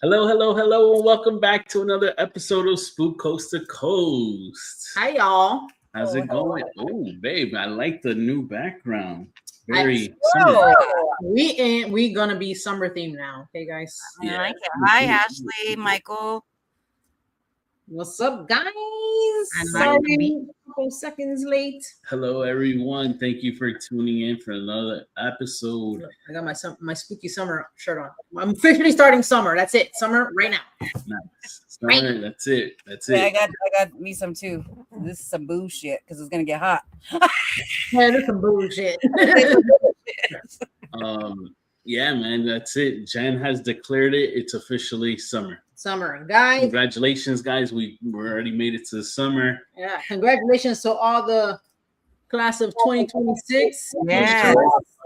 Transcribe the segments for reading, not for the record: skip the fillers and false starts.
Hello, hello, hello, and welcome back to another episode of Spook Coast to Coast. Hi, y'all. How's it going? Oh, babe, I like the new background. I- Very Whoa. summer. We gonna be summer themed now. Okay, guys. Yeah. I like it. Hi, Ashley, Michael. What's up, guys? like Sorry, a couple seconds late. Hello, everyone. Thank you for tuning in for another episode. I got my spooky summer shirt on. I'm officially starting summer. That's it. Summer right now. Nice. Summer, that's it. That's Yeah, it. I got me some too. This is some bullshit because it's gonna get hot. Yeah, that's some bullshit. Yeah, man, that's it. Jen has declared it. It's officially summer. Summer, guys. Congratulations, guys. We already made it to the summer. Yeah, congratulations to all the class of 2026. Yes.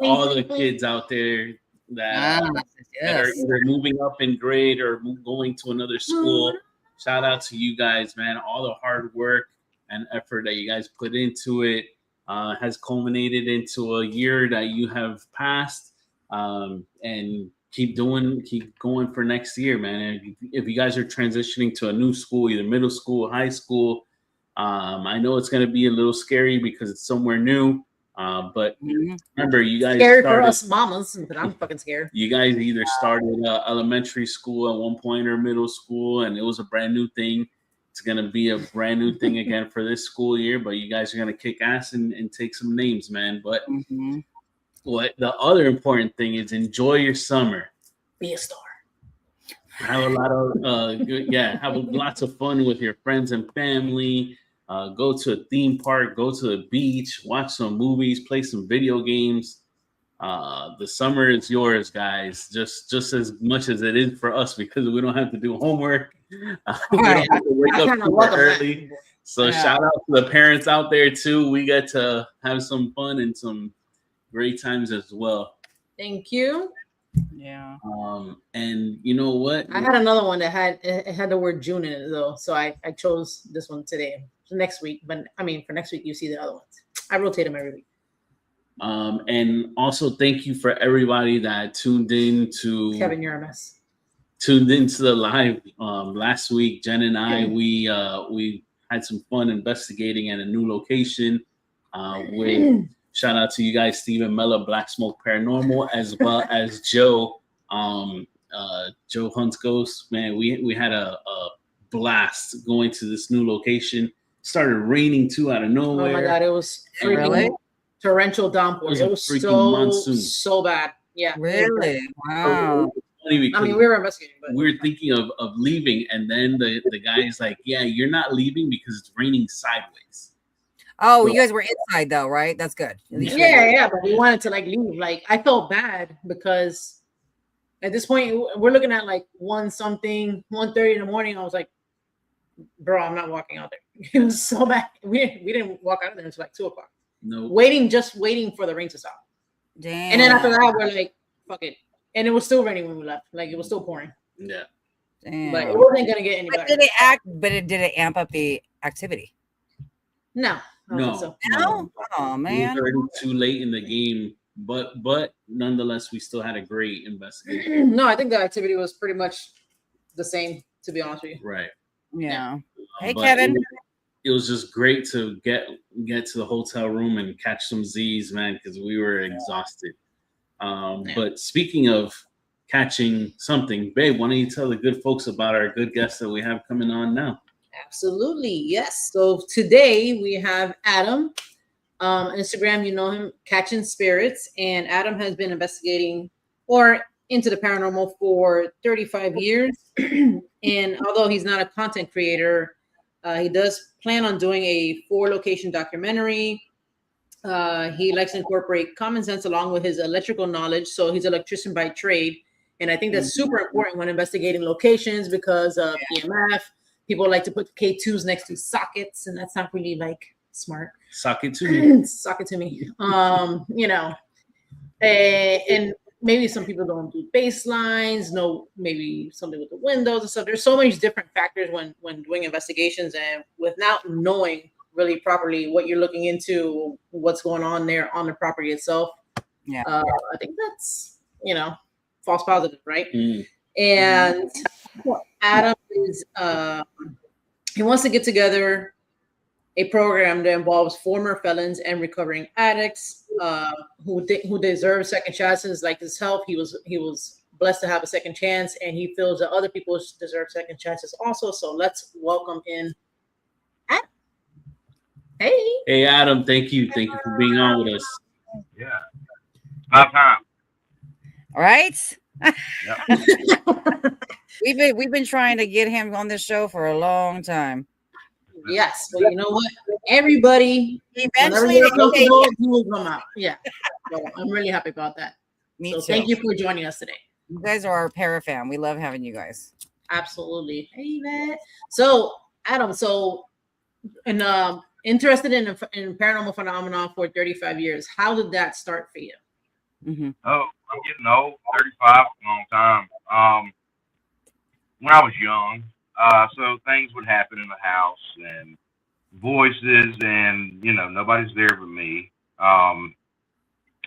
All the kids out there that are either moving up in grade or going to another school. Shout out to you guys, man. All the hard work and effort that you guys put into it has culminated into a year that you have passed. And keep going for next year, man. And if you guys are transitioning to a new school, either middle school, high school, I know it's going to be a little scary because it's somewhere new. But remember, you guys scary for us mamas, but I'm fucking scared. You guys either started elementary school at one point or middle school, and it was a brand new thing. It's going to be a brand new thing again for this school year, but you guys are going to kick ass and take some names, man. But what the other important thing is enjoy your summer. Be a star. Have a lot of have lots of fun with your friends and family. Go to a theme park, go to the beach, watch some movies, play some video games. The summer is yours, guys. Just as much as it is for us because we don't have to do homework. We don't have to wake up super early. So shout out to the parents out there too. We get to have some fun and some great times as well. Thank you. Yeah. And you know what? I had another one that had the word June in it though, so I chose this one today. For next week, but I mean for next week you see the other ones. I rotate them every week. And also thank you for everybody that tuned in to Kevin, you're a mess. Tuned into the live last week. Jen and I we had some fun investigating at a new location. With shout out to you guys, Stephen Mella, Black Smoke Paranormal, as well as Joe Hunts Ghost. Man, we had a blast going to this new location. Started raining too out of nowhere. Oh my god, it was freaking torrential downpour. It was so bad. Yeah. Really? Wow. I mean, we were investigating, but we were thinking of leaving, and then the guy's like, "Yeah, you're not leaving because it's raining sideways." Oh, you guys were inside though, right? That's good. Yeah, but we wanted to like leave. Like I felt bad because at this point we're looking at like 1:30 in the morning. I was like, bro, I'm not walking out there. It was so bad. We didn't walk out of there until like 2:00. No, just waiting for the rain to stop. Damn. And then after that, we're like, fuck it. And it was still raining when we left. Like it was still pouring. Yeah. Damn. But it wasn't gonna get any better. But it did it amp up the activity? No. No. Oh man. We were already too late in the game, but nonetheless, we still had a great investigation. No, I think the activity was pretty much the same, to be honest with you. Right. Yeah. Hey, But Kevin. It was just great to get to the hotel room and catch some Z's, man, because we were exhausted. But speaking of catching something, babe, why don't you tell the good folks about our good guests that we have coming on now? Absolutely, yes. So today we have Adam. Instagram, you know him, Catching Spirits, and Adam has been investigating or into the paranormal for 35 years. And although he's not a content creator, he does plan on doing a 4-location documentary. He likes to incorporate common sense along with his electrical knowledge. So he's an electrician by trade. And I think that's super important when investigating locations because of EMF. People like to put K2s next to sockets, and that's not really like smart. Sock it to me. Sock it to me. You know, and maybe some people don't do baselines, no, maybe something with the windows and stuff. There's so many different factors when doing investigations, and without knowing really properly what you're looking into, what's going on there on the property itself. Yeah. I think that's, false positive, right? And Adam is he wants to get together a program that involves former felons and recovering addicts who deserve second chances like his health. He was blessed to have a second chance, and he feels that other people deserve second chances also. So let's welcome in Adam. Hey Adam, thank you for being on with us. Yeah, about time. All right. Yep. We've been trying to get him on this show for a long time. Yes, but you know what? Everybody, Eventually, he will come out. Yeah, so I'm really happy about that. Me so too. Thank you for joining us today. You guys are our para-fan. We love having you guys. Absolutely. Hey, man. So, Adam, interested in paranormal phenomena for 35 years. How did that start for you? Mm-hmm. Oh, I'm getting old. 35, a long time. When I was young, so things would happen in the house and voices, and nobody's there but me.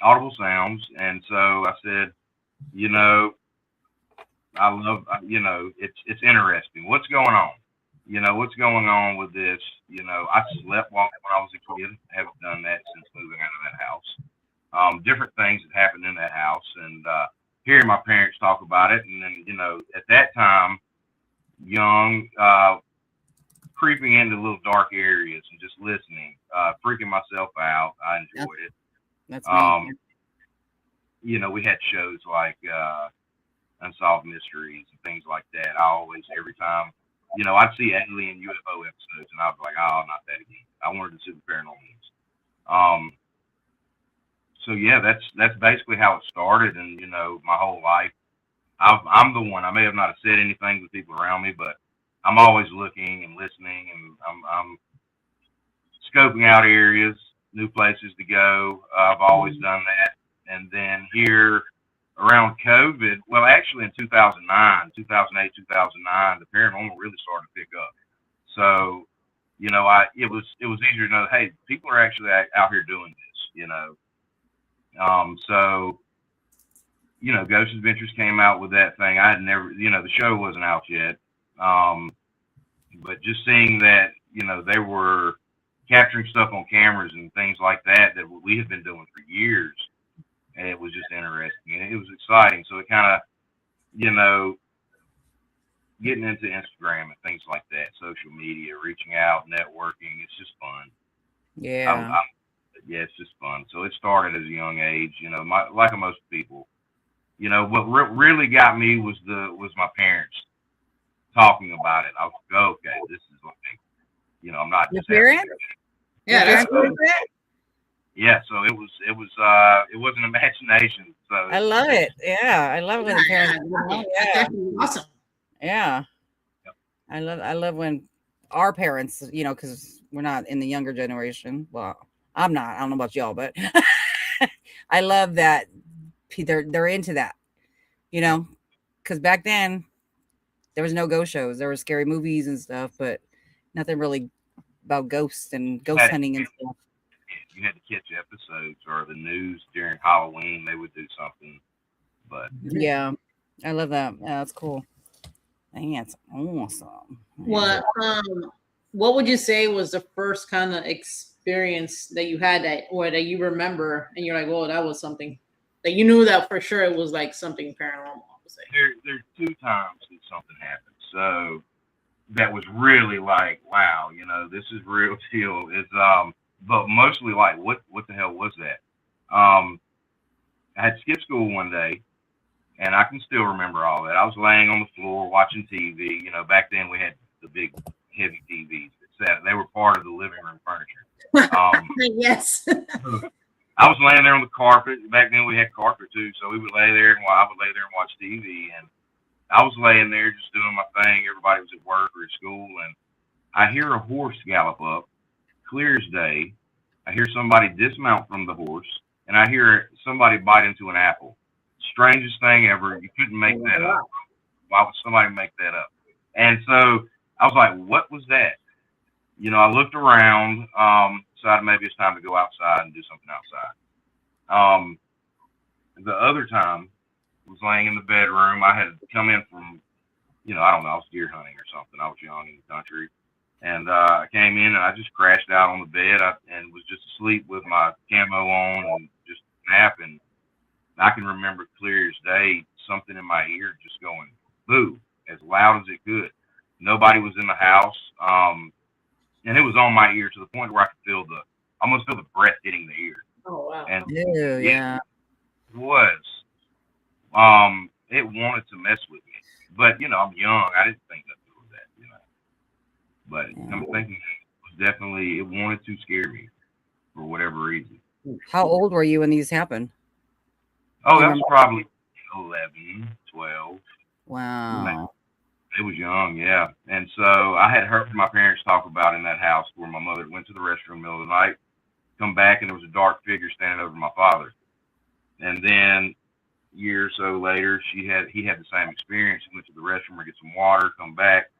Audible sounds, and so I said, I love, it's interesting. What's going on? What's going on with this? I slept when I was a kid. Haven't done that since moving out of that house. Different things that happened in that house, and hearing my parents talk about it, and then at that time, young, creeping into little dark areas and just listening, freaking myself out. I enjoyed it. That's me. We had shows like Unsolved Mysteries and things like that. I always, every time, I'd see alien UFO episodes, and I was like, oh, not that again. I wanted to see the paranormal. So yeah, that's basically how it started, and my whole life, I'm the one. I may have not said anything to people around me, but I'm always looking and listening, and I'm scoping out areas, new places to go. I've always done that, and then here around COVID, well, actually in 2008, 2009, the paranormal really started to pick up. So, it was easier to know, hey, people are actually out here doing this, So, Ghost Adventures came out with that thing. I had never, the show wasn't out yet. But just seeing that, they were capturing stuff on cameras and things like that we had been doing for years. And it was just interesting, and it was exciting. So it kind of, getting into Instagram and things like that, social media, reaching out, networking, it's just fun. Yeah. Yeah, it's just fun. So it started at a young age, like most people. What really got me was my parents talking about it. I was like, oh, okay, this is like, I'm not Your just parents? Yeah, that's cool. Yeah, so it was an imagination. So I love it. Yeah, I love when the parents. That's awesome. Yeah, Yep. I love when our parents, because we're not in the younger generation. Well, I'm not. I don't know about y'all, but I love that they're into that. Because back then there was no ghost shows. There were scary movies and stuff, but nothing really about ghosts and ghost hunting and stuff. You had to catch episodes, or the news during Halloween, they would do something. But yeah, I love that. Yeah, that's cool. That's awesome. What would you say was the first kind of experience that you had that you remember, and you're like, "Oh, that was something that you knew that for sure it was like something paranormal"? I would say. There's two times that something happened. So that was really like, wow, this is real deal. It's but mostly like, what the hell was that? I had skipped school one day, and I can still remember all that. I was laying on the floor watching TV. Back then we had the big heavy TVs that sat. They were part of the living room furniture. Yes. I was laying there on the carpet. Back then we had carpet too, so we would lay there, and I would lay there and watch TV. And I was laying there just doing my thing. Everybody was at work or at school, and I hear a horse gallop up, clear as day. I hear somebody dismount from the horse, and I hear somebody bite into an apple. Strangest thing ever. You couldn't make that up. Why would somebody make that up? And so I was like, what was that? I looked around, decided maybe it's time to go outside and do something outside. The other time, I was laying in the bedroom. I had come in from, I don't know, I was deer hunting or something. I was young in the country. And I came in and I just crashed out on the bed and was just asleep with my camo on and just napping. I can remember clear as day something in my ear just going boo as loud as it could. Nobody was in the house, and it was on my ear to the point where I could almost feel the breath hitting the ear. Oh wow! And yeah, it was. It wanted to mess with me, but I'm young. I didn't think nothing was that, But I'm thinking it was definitely, it wanted to scare me for whatever reason. How old were you when these happened? Oh, that was probably 11, 12. Wow. It was young, yeah. And so I had heard my parents talk about in that house where my mother went to the restroom in the middle of the night, come back, and there was a dark figure standing over my father. And then a year or so later, he had the same experience. He went to the restroom to get some water, come back,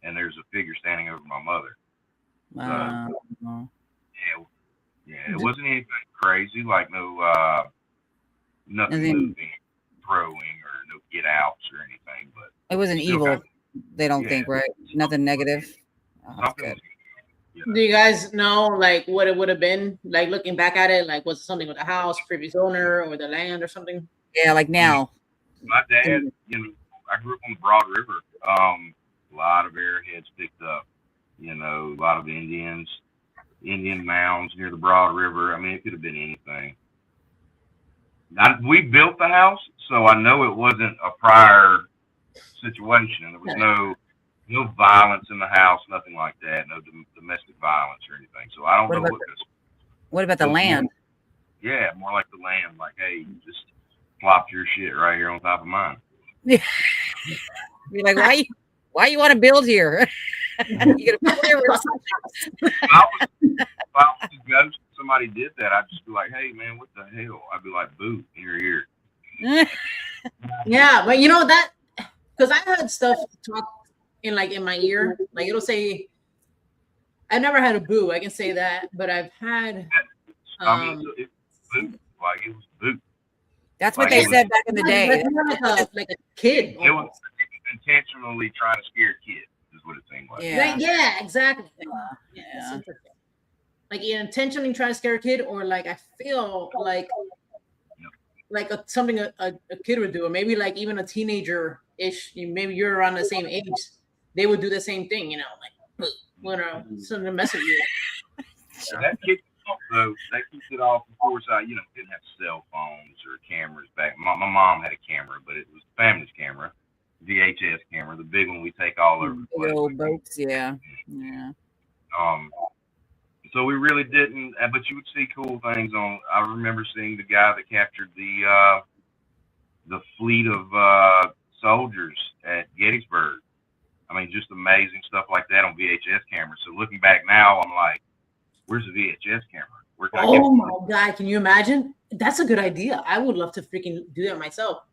and there's a figure standing over my mother. Wow. So, yeah, it wasn't anything crazy, like nothing moving, throwing, or no get outs or anything. But it wasn't evil. They don't think, right? Nothing negative. Oh, that's good. Do you guys know like what it would have been like looking back at it? Like was it something with the house, previous owner, or the land or something? Yeah, like now. My dad, I grew up on the Broad River. A lot of airheads picked up. A lot of Indian mounds near the Broad River. I mean, it could have been anything. We built the house, so I know it wasn't a prior situation. There was no violence in the house, nothing like that, no domestic violence or anything. So I don't know what about the land? Yeah, more like the land. Like, hey, you just plopped your shit right here on top of mine. You're like, why you want to build here? You gonna build here? If I was a ghost, somebody did that, I'd just be like, hey man, what the hell? I'd be like, boo in your ear. Yeah, but that because I heard stuff talk in my ear, like it'll say, I've never had a boo, I can say that, but I've had it was boo. Like it was boo. That's what they said back in the day. Like a kid. It was intentionally trying to scare kids, is what it seemed like. Yeah, exactly. Yeah. That's interesting. Like you intentionally trying to scare a kid, or like I feel like something a kid would do, or maybe like even a teenager ish. Maybe you're around the same age, they would do the same thing. Like something to mess with you. That kicked off though. That kicked it off. Of course, I didn't have cell phones or cameras back. My mom had a camera, but it was the family's camera, VHS camera, the big one we take all over the place. Old boats, yeah. So we really didn't, but you would see cool things on. I remember seeing the guy that captured the fleet of soldiers at Gettysburg. I mean, just amazing stuff like that on VHS cameras. So looking back now, I'm like, where's the VHS camera? Where can I get my God, can you imagine? That's a good idea. I would love to freaking do that myself.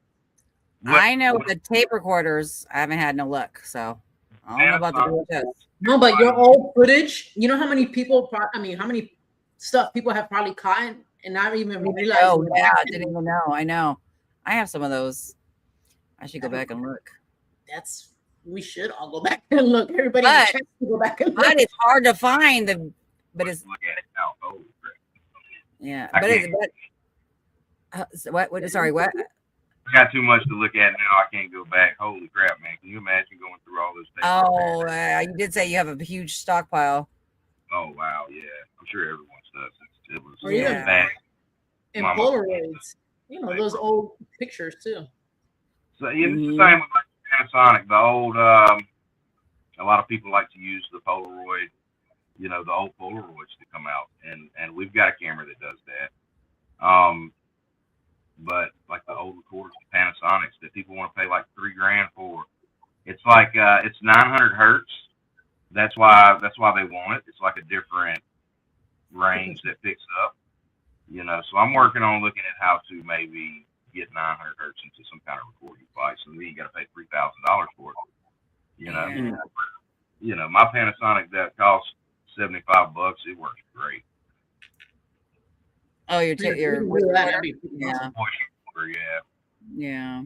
I know the tape recorders, I haven't had no luck, so I don't know about the VHS. No, but your old footage, you know how many people, how many stuff people have probably caught and not even realized. Oh, yeah, I didn't even know. I know. I have some of those. I should go back and look. We should all go back and look. Everybody in the chat should go back and look. But it's hard to find but it's. Look at it now. Oh, yeah, what? Sorry, what? I got too much to look at now. I can't go back. Holy crap, man. Can you imagine going through all those things? Oh, you did say you have a huge stockpile. Oh, wow. Yeah. I'm sure everyone does. It was bad. And Polaroids. Those old pictures, too. So, it's the same with Panasonic. The old, a lot of people like to use the Polaroid, the old Polaroids to come out. And we've got a camera that does that. But like the old recorders, the Panasonics that people want to pay like $3,000 for, it's like it's 900 hertz. That's why they want it. It's like a different range that picks up, So I'm working on looking at how to maybe get 900 hertz into some kind of recording device, and then you got to pay $3,000 for it. My Panasonic that costs $75. It works great. Oh, your yeah. Yeah.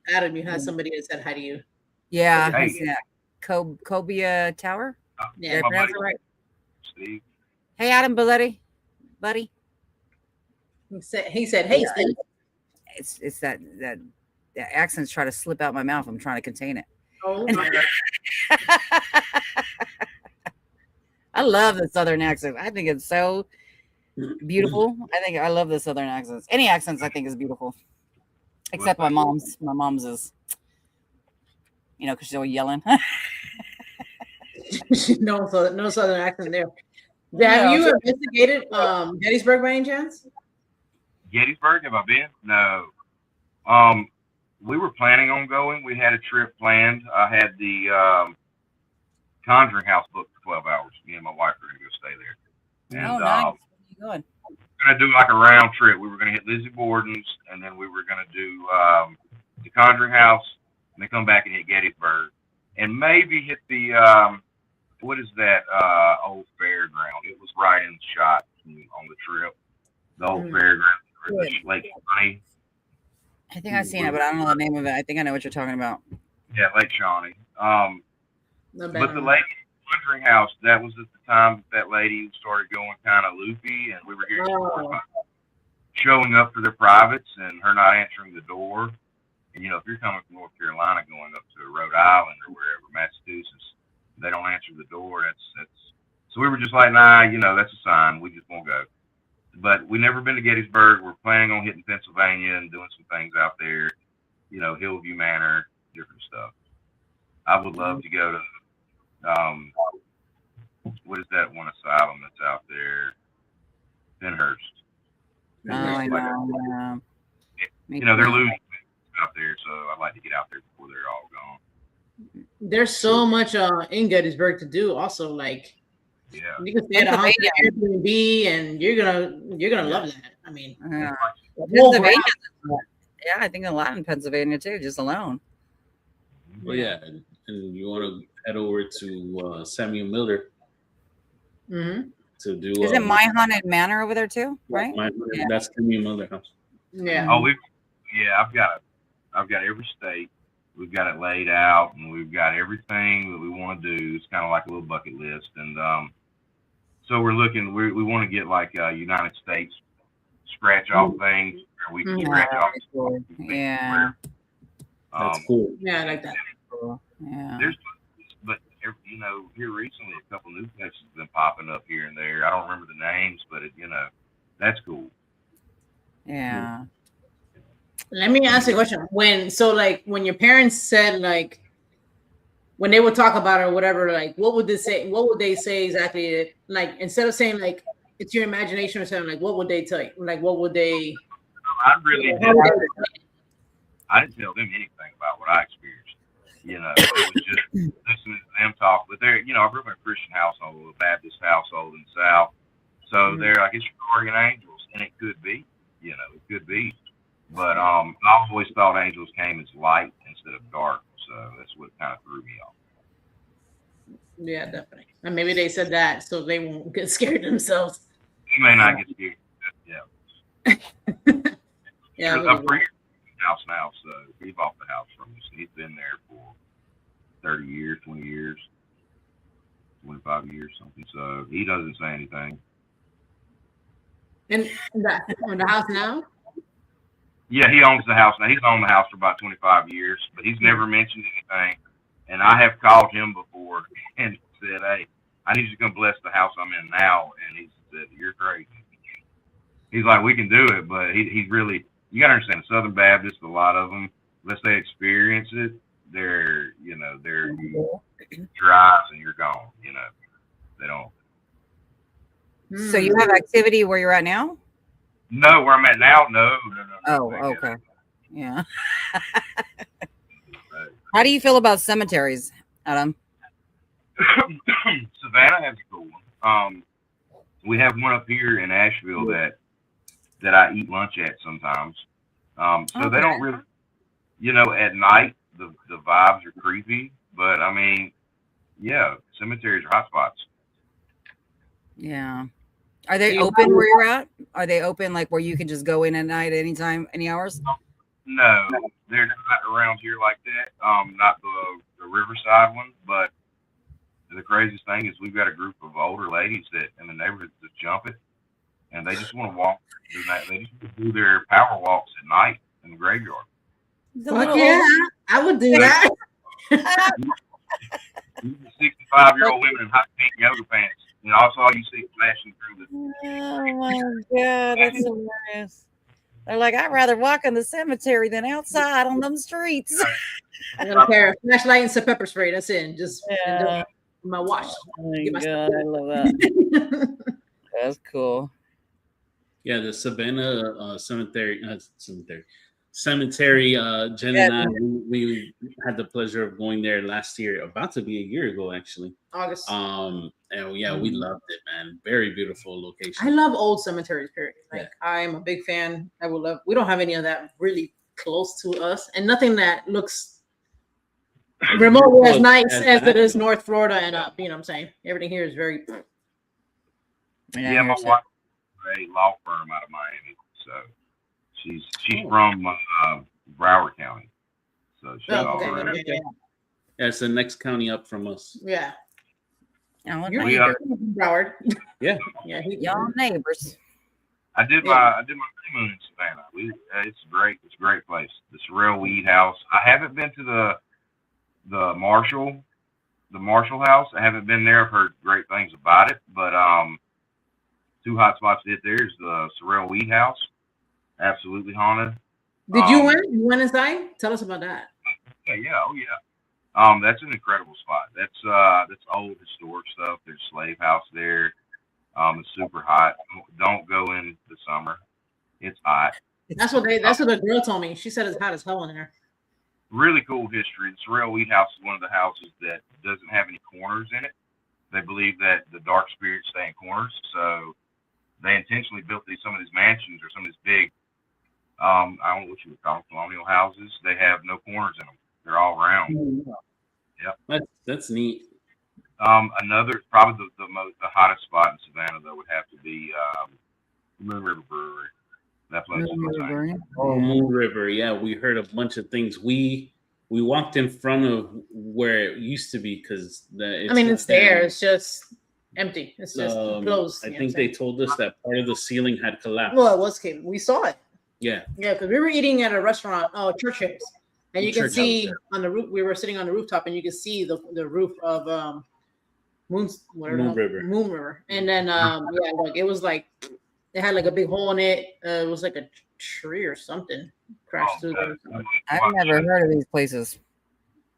Adam, you had somebody that said hi to you. Yeah, Hey. I see that. 𝗶𝗶𝗘𝗀𝗃 Tower. Yeah, Did I pronounce it right? Steve. Hey, Adam, buddy. he said, "Hey, Steve." It's that accent's trying to slip out my mouth. I'm trying to contain it. Oh my God. I love the Southern accent. I think it's so beautiful. I love the Southern accents. Any accents I think is beautiful, except my mom's. My mom's is, because she's always yelling. no Southern accent there. Have you investigated Gettysburg by any chance? Gettysburg, have I been? No. We were planning on going. We had a trip planned. I had the Conjuring House booked for 12 hours. Me and my wife were going to go stay there. And, nice. Where are you going? We're going to do like a round trip. We were going to hit Lizzie Borden's, and then we were going to do the Conjuring House, and then come back and hit Gettysburg. And maybe hit the, what is that old fairground? It was right in shot on the trip. The old fairground, Lake Shawnee. I think I've seen it, but I don't know the name of it. I think I know what you're talking about. Yeah, Lake Shawnee. Not But bad. the lady Conjuring House, that was at the time that lady started going kind of loopy, and we were hearing reports about showing up for their privates and her not answering the door. And if you're coming from North Carolina going up to Rhode Island or wherever, Massachusetts, they don't answer the door. That's so we were just like, nah, that's a sign. We just won't go. But we never been to Gettysburg. We're planning on hitting Pennsylvania and doing some things out there. Hillview Manor, different stuff. I would love to go to what is that one asylum that's out there? Penhurst. Oh, I know. They're losing out there, so I'd like to get out there before they're all gone. There's so much in Gettysburg to do. Also, like, Yeah. you can stay at a house at Airbnb, and you're gonna love that. I mean, Pennsylvania. Yeah, I think a lot in Pennsylvania too, just alone. Well, yeah, and you want to head over to Samuel Miller to do. Is it My Haunted Manor over there too? Right. That's Samuel Miller house. Yeah. Oh, I've got every state. We've got it laid out, and we've got everything that we want to do. It's kind of like a little bucket list, and so we're looking. We want to get like United States scratch off things where we can scratch off. Yeah. That's cool. Yeah, I like that. Yeah. But here recently, a couple new places have been popping up here and there. I don't remember the names, but that's cool. Yeah. Let me ask you a question. When your parents said, like, when they would talk about it or whatever, like, what would they say? What would they say exactly? Like, instead of saying like it's your imagination or something, like, what would they tell you? Like, what would they? I didn't tell them anything about what I experienced. It was just listening to them talk. But I grew up in a Christian household, a Baptist household in the South. So they're like, it's your guardian angels, and it could be. It could be. But I always thought angels came as light instead of dark, so that's what kind of threw me off. Yeah, definitely. And maybe they said that so they won't get scared themselves. You may not get scared. Yeah. Yeah. I'm free house now, so he bought the house from us. He's been there for 30 years, 20 years, 25 years, something. So he doesn't say anything. And the house now? Yeah, he owns the house now. He's owned the house for about 25 years, but he's never mentioned anything. And I have called him before and said, hey, I need you to come bless the house I'm in now. And he said, you're crazy. He's like, we can do it, but he's really, you got to understand, the Southern Baptists, a lot of them, unless they experience it, they're dry and you're gone, they don't. So you have activity where you're at now? No, where I'm at now, no. Oh, okay. Yeah. How do you feel about cemeteries, Adam? Savannah has a cool one. We have one up here in Asheville that I eat lunch at sometimes. So they don't really, at night the vibes are creepy, but I mean, yeah, cemeteries are hot spots. Yeah. Are they open where you're at? Are they open like where you can just go in at night anytime, any hours? No, they're not around here like that. Not the Riverside one, but the craziest thing is we've got a group of older ladies that in the neighborhood just jump it, and they just want to walk. They just want to do their power walks at night in the graveyard. Fuck yeah, I would do that. 65-year-old women in hot pink yoga pants, and that's all you see flashing through the. Oh my God, that's hilarious. They're like, I'd rather walk in the cemetery than outside on them streets. I got a pair of flashlight and some pepper spray. That's it. And just Yeah. my watch. Oh my Get my God, I love that. That's cool. Yeah, the Savannah cemetery. Jen and I, we had the pleasure of going there last year, about to be a year ago, actually. August. And yeah, we loved it, man. Very beautiful location. I love old cemeteries, period. Like, I'm a big fan. I would love, we don't have any of that really close to us, and nothing that looks remotely as nice as it is North Florida and up. You know what I'm saying? Everything here is very. Yeah, my wife is a law firm out of Miami, so she's from Broward County, so she's all around. Yeah, it's the next county up from us. Yeah. You're Broward. Yeah. Yeah. Y'all neighbors. I did my honeymoon in Savannah. It's great. It's a great place. The 𝗟𝗏𝗘𝗀𝗘 house. I haven't been to the Marshall house. I haven't been there. I've heard great things about it. But two hot spots to hit there is the 𝗟𝗏𝗘𝗀𝗃 house. Absolutely haunted. Did you win? You went inside? Tell us about that. Yeah. That's an incredible spot. That's old historic stuff. There's a slave house there. It's super hot. Don't go in the summer. It's hot. That's what the girl told me. She said it's hot as hell in there. Really cool history. The 𝗟𝗏𝗃𝗃 house is one of the houses that doesn't have any corners in it. They believe that the dark spirits stay in corners, so they intentionally built some of these mansions or some of these big, I don't know what you would call them, colonial houses. They have no corners in them. They're all round. Yeah, that's neat. Another, probably the hottest spot in Savannah though would have to be Moon River Brewery. That place is insane. Oh, Moon River. Yeah, we heard a bunch of things. We walked in front of where it used to be because it's there. It's just empty. It's just closed. I think they told us that part of the ceiling had collapsed. Well, it was caved. We saw it. Yeah. Yeah, because we were eating at a restaurant, Churchill's, and you can see on the roof. We were sitting on the rooftop, and you can see the roof of Moon River, and then like it was like it had like a big hole in it. It was like a tree or something crashed through there. I've never heard of these places.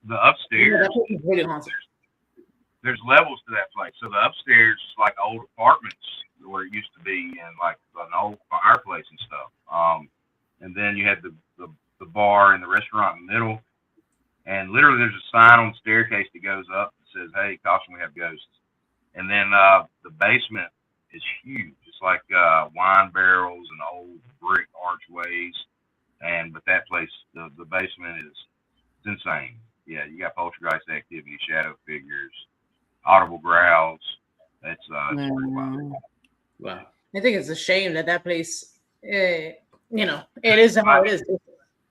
The upstairs. Yeah, really haunted. There's levels to that place. So the upstairs is like old apartments where it used to be, and like an old fireplace and stuff. And then you had the bar and the restaurant in the middle. And literally there's a sign on the staircase that goes up that says, "Hey, caution, we have ghosts." And then the basement is huge. It's like wine barrels and old brick archways. But that place, the basement is insane. Yeah, you got poltergeist activity, shadow figures, audible growls. That's pretty wild. Wow. I think it's a shame that place, it is how it is. It's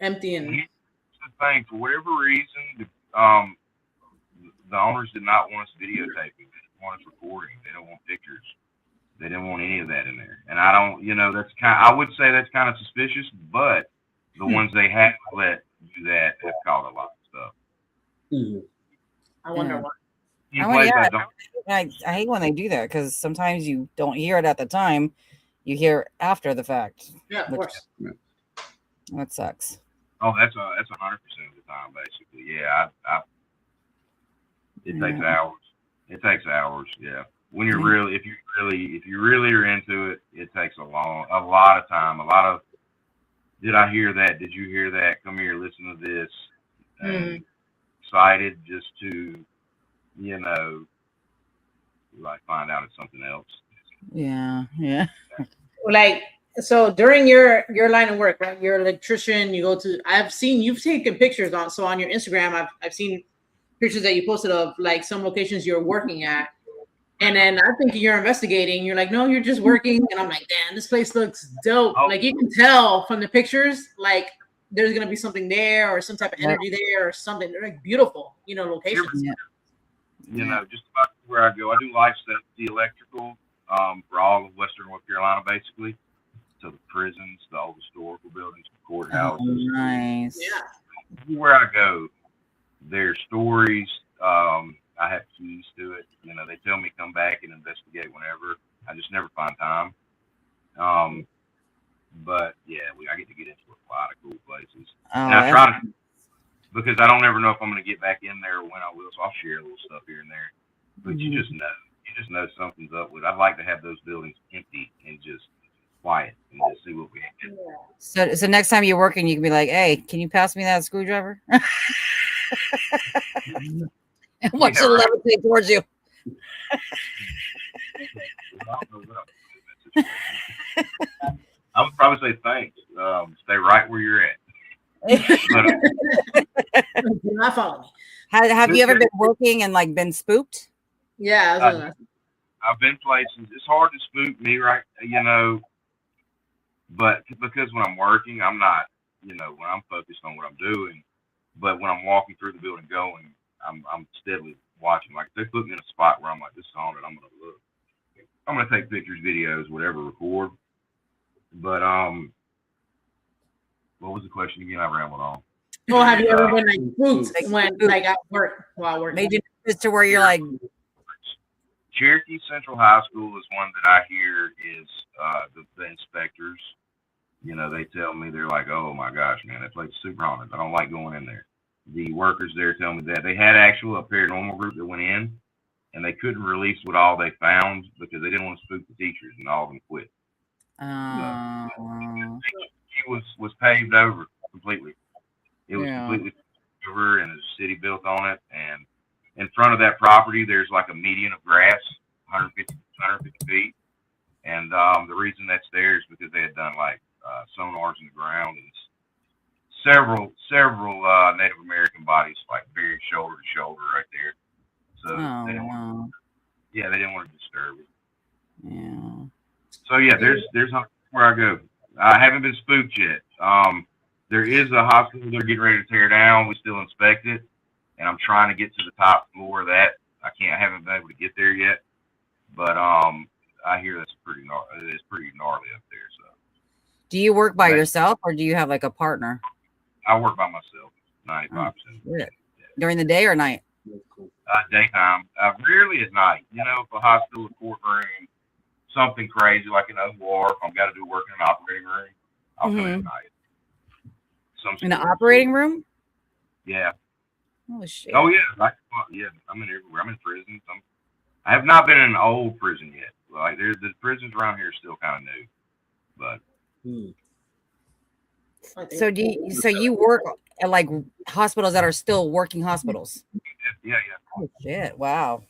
empty and. Here's the thing, for whatever reason, the owners did not want us videotaping. They didn't want us recording. They don't want pictures. They didn't want any of that in there. And I don't, I would say that's kind of suspicious, but the ones they have let do that have caught a lot of stuff. Mm-hmm. I wonder why. I hate when they do that because sometimes you don't hear it at the time, you hear it after the fact. Yeah, of course. That sucks. Oh, that's 100% of the time, basically. Yeah, it takes hours. It takes hours. Yeah, when you're really, if you really are into it, it takes a lot of time. A lot of, did I hear that? Did you hear that? Come here, listen to this. Excited just to, like find out it's something else. Yeah. Like, so during your line of work, right? You're an electrician. You go to. You've taken pictures on your Instagram. I've seen pictures that you posted of like some locations you're working at, and then I think you're investigating. You're like, no, you're just working, and I'm like, damn, this place looks dope. Like you can tell from the pictures, like there's gonna be something there or some type of energy there or something. They're like beautiful, you know, locations. You know, just about where I go. I do life safety electrical for all of Western North Carolina, basically. So the prisons, the old historical buildings, the courthouses. Oh, nice. Yeah. Where I go, there's stories. I have keys to it. You know, they tell me come back and investigate whenever. I just never find time. But yeah, I get to get into a lot of cool places. Oh, and I try to, because I don't ever know if I'm going to get back in there or when I will. So I'll share a little stuff here and there. But you just know something's up with. I'd like to have those buildings empty and just quiet and just see what we have. So next time you're working, you can be like, "Hey, can you pass me that screwdriver?" And watch the levitate towards you. I would probably say thanks. Stay right where you're at. Do not follow me. Have you ever been working and like been spooked? Yeah, I've been places. It's hard to spook me, right? You know, but because when I'm working, I'm not. You know, when I'm focused on what I'm doing. But when I'm walking through the building, going, I'm steadily watching. Like if they put me in a spot where I'm like, this is haunted, I'm gonna look. I'm gonna take pictures, videos, whatever, record. But what was the question again? I rambled on. Well, have you ever been like spooked when like at work while working? Made you to where you're like. Cherokee Central High School is one that I hear is the inspectors. You know, they tell me they're like, oh my gosh, man, that place is super haunted. I don't like going in there. The workers there tell me that they had actually a paranormal group that went in, and they couldn't release what all they found because they didn't want to spook the teachers, and all of them quit. It was paved over completely. It was completely paved over, and there's a city built on it. And in front of that property, there's like a median of grass, 150 feet. And the reason that's there is because they had done like sonars in the ground, and several Native American bodies like buried shoulder to shoulder right there. So they didn't want to disturb it. Yeah. So yeah, there's where I go. I haven't been spooked yet. There is a hospital they're getting ready to tear down. We still inspect it, and I'm trying to get to the top floor of that. I haven't been able to get there yet, but I hear that's pretty gnarly up there. So, do you work by yourself or do you have like a partner? I work by myself, 95%. During the day or night? Daytime. Rarely at night. You know, if a hospital, a courtroom, something crazy like an OR, if I've got to do work in an operating room, I'll come in at night. In an operating room? Yeah. Oh shit. Oh yeah. I'm in everywhere. I'm in prisons. I have not been in an old prison yet. Like the prisons around here are still kind of new, but. So you work at like hospitals that are still working hospitals? Yeah. Oh shit! Wow.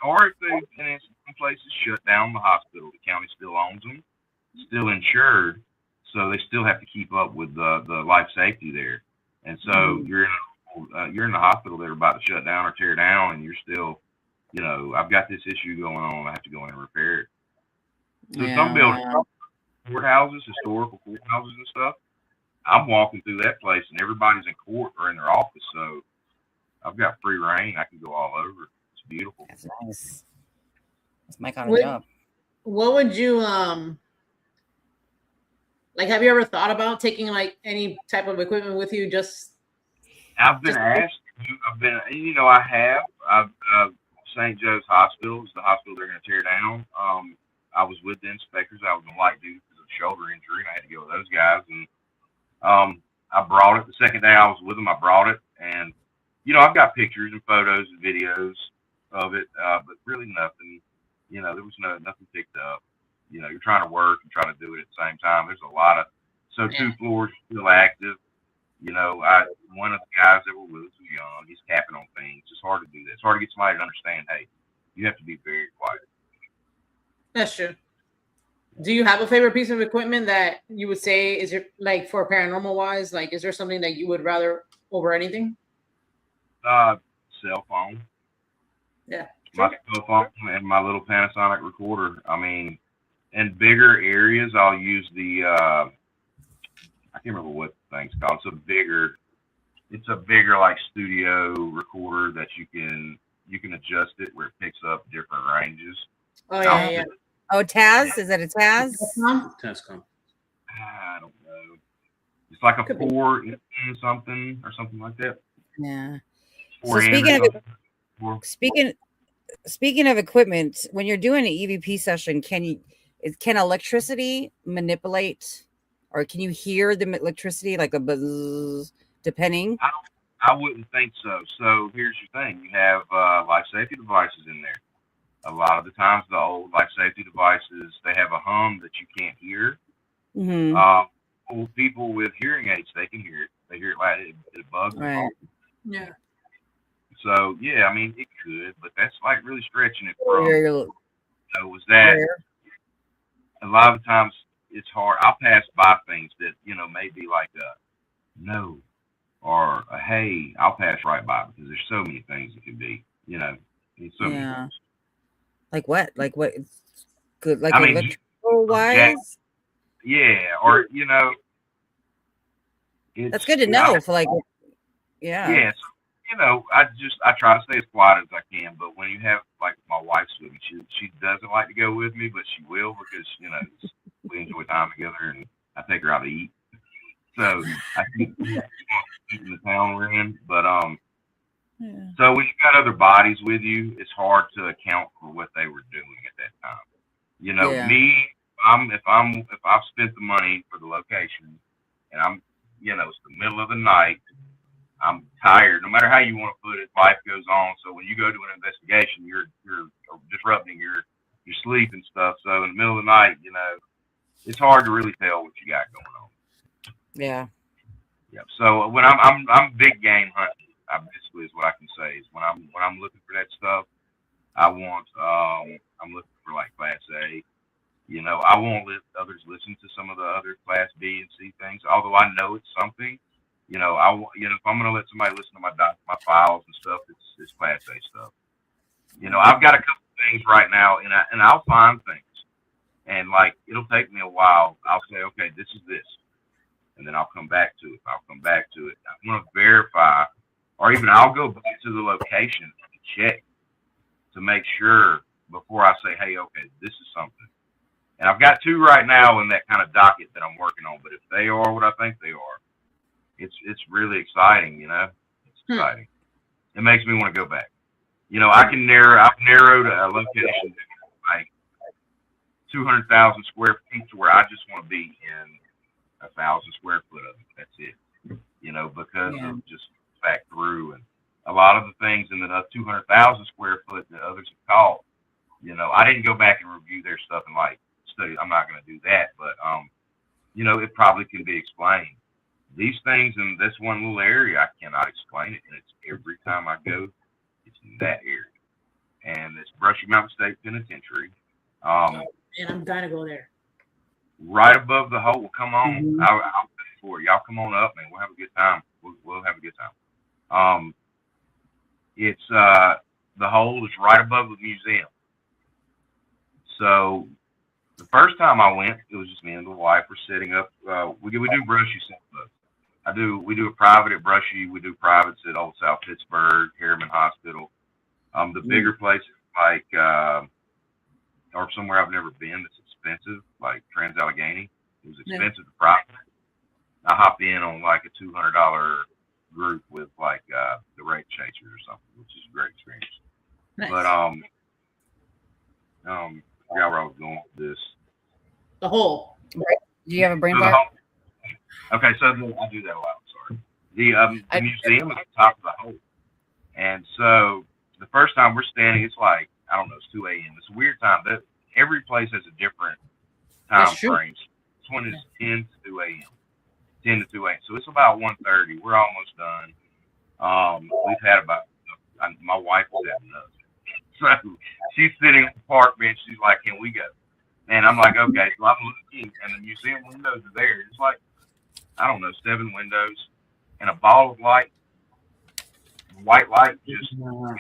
Or if they in some places shut down the hospital, the county still owns them, still insured, so they still have to keep up with the life safety there. And so you're in the hospital that are about to shut down or tear down, and you're still, you know, I've got this issue going on. I have to go in and repair it. So some buildings, courthouses, historical courthouses and stuff, I'm walking through that place and everybody's in court or in their office. So I've got free reign. I can go all over. It's beautiful. That's nice. That's my kind of job. What would you like? Have you ever thought about taking like any type of equipment with you? I've been asked. I have. St. Joe's Hospital is the hospital they're going to tear down. I was with the inspectors. I was on light duty because of shoulder injury, and I had to go with those guys. And I brought it the second day I was with them. I brought it, and I've got pictures and photos and videos of it, but really nothing. There was nothing picked up. You're trying to work and trying to do it at the same time. There's a lot of 2 floors are still active. One of the guys that were with us was young. He's tapping on things. It's hard to do that. It's hard to get somebody to understand, hey, you have to be very quiet. That's true. Do you have a favorite piece of equipment that you would say is your, like, for paranormal wise? Like, is there something that you would rather over anything? Cell phone. Yeah. My cell phone and my little Panasonic recorder. I mean, in bigger areas, I'll use the I can't remember what thing's called. It's a bigger like studio recorder that you can adjust it where it picks up different ranges. Oh yeah, yeah. Oh, Taz? Is it a Taz? Tascom. I don't know. It's like a 4 in something or something like that. Yeah. 4 So speaking of equipment, when you're doing an EVP session, can electricity manipulate, or can you hear the electricity like a buzz, depending? I wouldn't think so. So here's your thing: you have life safety devices in there. A lot of the times, the old life safety devices, they have a hum that you can't hear. Mm-hmm. People with hearing aids, they can hear it. They hear it like it bugs them. Right. Yeah. So yeah, I mean it could, but that's like really stretching it from. Was that rare. A lot of the times it's hard. I'll pass by things that maybe like a no or a hey. I'll pass right by because there's so many things it could be. There's so many things. Like what? Like what? Good. Like I mean, electrical wise. Yeah, or that's good to know. For like, yeah. Yeah. So, I try to stay as quiet as I can, but when you have like my wife's with me, she doesn't like to go with me, but she will because we enjoy time together and I take her out to eat. So I keep in the town we're in, but so when you got other bodies with you, it's hard to account for what they were doing at that time. Me, if I've spent the money for the location and I'm it's the middle of the night. I'm tired. No matter how you want to put it, life goes on. So when you go to an investigation, you're disrupting your sleep and stuff. So in the middle of the night, it's hard to really tell what you got going on. Yeah. Yeah. So when I'm big game hunting, basically is what I can say is when I'm looking for that stuff, I'm looking for like Class A. I won't let others listen to some of the other Class B and C things, although I know it's something. If I'm gonna let somebody listen to my files and stuff, it's Class A stuff. I've got a couple things right now, and I'll find things, and like it'll take me a while. I'll say, okay, this is this, and then I'll come back to it. I want to verify, or even I'll go back to the location and check to make sure before I say, hey, okay, this is something. And I've got 2 right now in that kind of docket that I'm working on. But if they are what I think they are, it's really exciting, It's exciting. It makes me want to go back. I've narrowed a location like 200,000 square feet to where I just want to be in 1,000 square foot of it. That's it. Because of just back through and a lot of the things in the 200,000 square foot that others have caught. I didn't go back and review their stuff and like study. I'm not going to do that, but it probably can be explained. These things in this one little area, I cannot explain it, and it's every time I go, it's in that area, and it's Brushy Mountain State Penitentiary. And I'm gonna go there. Right above the hole. Come on, I'll pay for it. Y'all come on up, man. We'll have a good time. We'll have a good time. It's the hole is right above the museum. So the first time I went, it was just me and the wife were setting up. We do Brushy stuff. We do a private at Brushy. We do privates at Old South Pittsburgh, Harriman Hospital. The bigger places like, or somewhere I've never been that's expensive, like Trans-Allegheny. It was expensive to private. I hop in on like a $200 group with like the Rate Chasers or something, which is a great experience. Nice. But I forgot where I was going with this. The hole. Do you have a brain fart? Okay, so I do that a lot. I'm sorry. The museum is at the top of the hole, and so the first time we're standing, it's like I don't know, it's 2 a.m. It's a weird time. That every place has a different time frame. This one is 10 to 2 a.m. 10 to 2 a.m. So it's about 1:30. We're almost done. We've had about my wife was having enough. So she's sitting on the park bench. She's like, "Can we go?" And I'm like, "Okay." So I'm looking, and the museum windows are there. It's like I don't know, 7 windows, and a ball of light, white light, just goes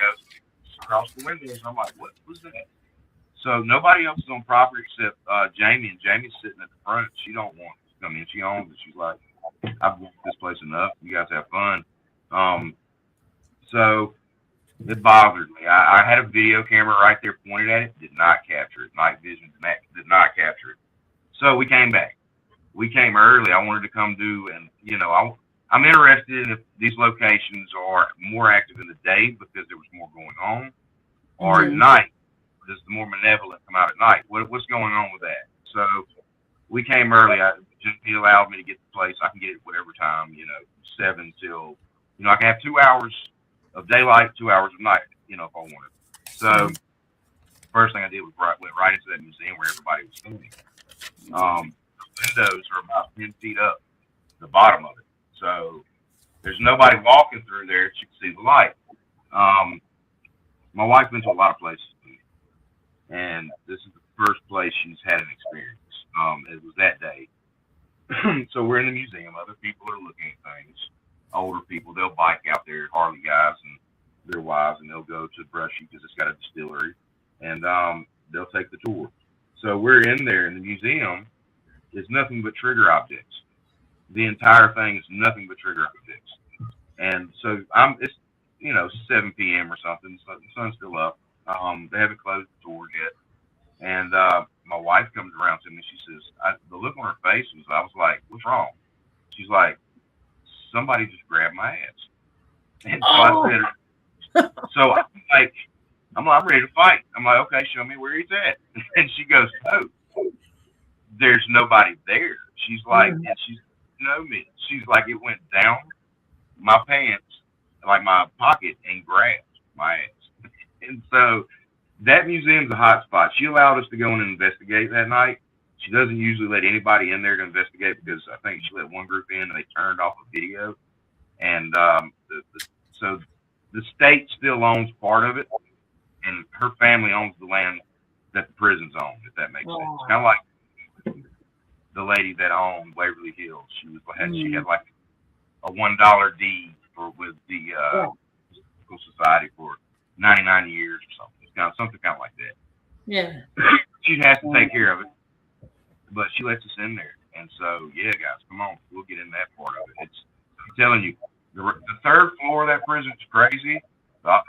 across the windows. I'm like, "What was that?" So nobody else is on property except Jamie, and Jamie's sitting at the front. She don't want to come in. She owns it. She's like, I've walked this place enough. You guys have fun. So it bothered me. I had a video camera right there pointed at it, did not capture it. Night vision did not capture it. So we came back. We came early. I wanted to come do, and I'm interested in if these locations are more active in the day because there was more going on, or at night. Does the more malevolent come out at night? What's going on with that? So we came early. He allowed me to get the place. I can get it whatever time, 7 till, I can have 2 hours of daylight, 2 hours of night, if I wanted. So first thing I did was went right into that museum where everybody was standing. The windows are about 10 feet up the bottom of it. So there's nobody walking through there. She can see the light. My wife's been to a lot of places, and this is the first place she's had an experience. It was that day. So we're in the museum. Other people are looking at things. Older people, they'll bike out there, Harley guys and their wives, and they'll go to 𝗏𝗏𝗏𝗏 because it's got a distillery, and they'll take the tour. So we're in there, and the museum is nothing but trigger objects. The entire thing is nothing but trigger objects. And so it's 7 p.m. or something. So the sun's still up. They haven't closed the tour yet. And my wife comes around to me. She says, the look on her face was, I was like, what's wrong? She's like, somebody just grabbed my ass. And so I said, so I'm ready to fight. I'm like, okay, show me where he's at. And she goes, oh, there's nobody there. She's like, and she's me. She's like, it went down my pants, like my pocket, and grabbed my ass. And so that museum's a hot spot. She allowed us to go in and investigate that night. She doesn't usually let anybody in there to investigate because I think she let one group in and they turned off a video. And so the state still owns part of it, and her family owns the land that the prison's owned, if that makes sense. Kind of like the lady that owned Waverly Hills. She had like a $1 deed with the Historical Society for 99 years or something. It's something kind of like that. Yeah. She has to take care of it, but she lets us in there. And so, yeah, guys, come on, we'll get in that part of it. I'm telling you, the third floor of that prison is crazy, but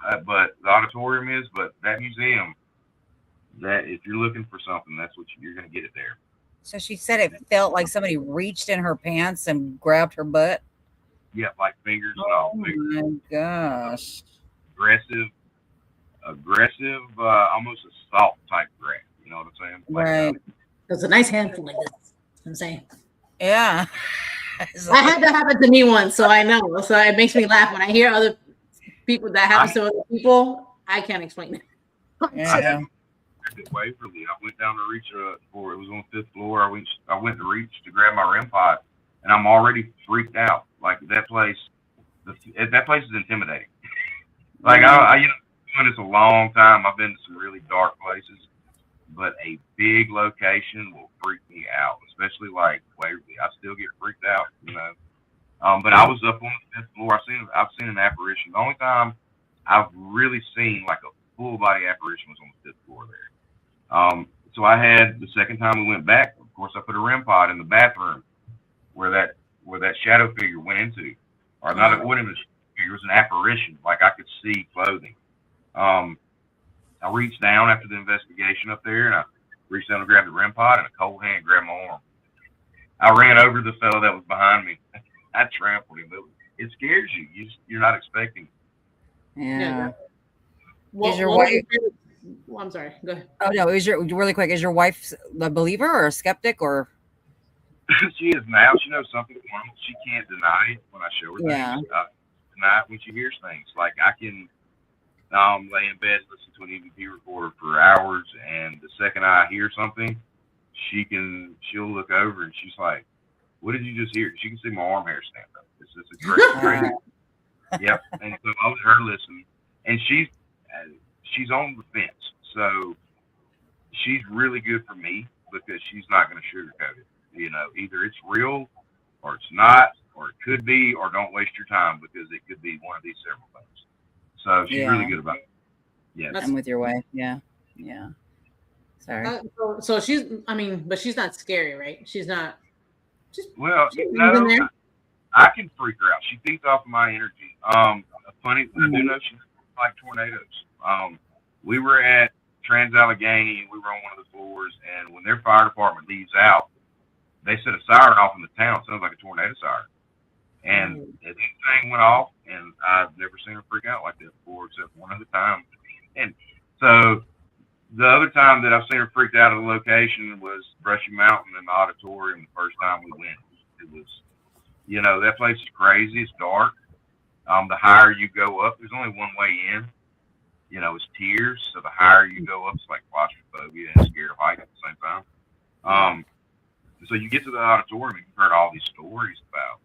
the auditorium is. But that museum, that if you're looking for something, that's what you're going to get it there. So she said it felt like somebody reached in her pants and grabbed her butt. Yeah, like fingers and all. Oh my gosh. Aggressive, almost assault type grab. You know what I'm saying? Right. It's a nice handful like this. I'm saying. Yeah. I had that happen to me once, so I know. So it makes me laugh when I hear other people that happens to other people. I can't explain it. Yeah. Waverly. I went down to reach for it was on the 5th floor. I went to reach to grab my REM pod, and I'm already freaked out. Like that place is intimidating. Like I doing this a long time. I've been to some really dark places, but a big location will freak me out, especially like Waverly. I still get freaked out, But I was up on the 5th floor. I've seen an apparition. The only time I've really seen like a full body apparition was on the 5th floor there. So I had the second time we went back. Of course, I put a REM pod in the bathroom where that shadow figure went into, or not. It wasn't a figure. It was an apparition. Like I could see clothing. I reached down after the investigation up there, and I reached down to grab the REM pod, and a cold hand grabbed my arm. I ran over the fellow that was behind me. I trampled him. It scares you. You're not expecting it. Yeah. Is your wife? Well, I'm sorry. Go ahead. Oh no, really quick? Is your wife a believer or a skeptic or? She is now. She knows something. She can't deny it when I show her things. Deny it when she hears things. Like I can lay in bed, listen to an EVP recorder for hours, and the second I hear something, she'll look over and she's like, "What did you just hear?" She can see my arm hair stand up. It's just a great. Yep. And so I was her listening, and she's on the fence, so she's really good for me because she's not going to sugarcoat it. Either it's real or it's not, or it could be, or don't waste your time because it could be one of these several things. So she's really good about it. Yeah, I'm with your wife. Yeah. Sorry. So she's, but she's not scary, right? She's not. Well, I can freak her out. She feeds off of my energy. Funny, I do know she like tornadoes. We were at 𝗟𝗏𝗃𝗀𝗃. We were on one of the floors, and when their fire department leaves out, they set a siren off in the town. Sounds like a tornado siren. And that thing went off, and I've never seen her freak out like that before, except one other time. And so the other time that I've seen her freaked out at a location was Brushy Mountain in the auditorium. The first time we went, it was, you know, that place is crazy. It's dark. The higher you go up, there's only one way in. You know, it's tiers. So the higher you go up, it's like claustrophobia and scared of height at the same time. So you get to the auditorium and you've heard all these stories about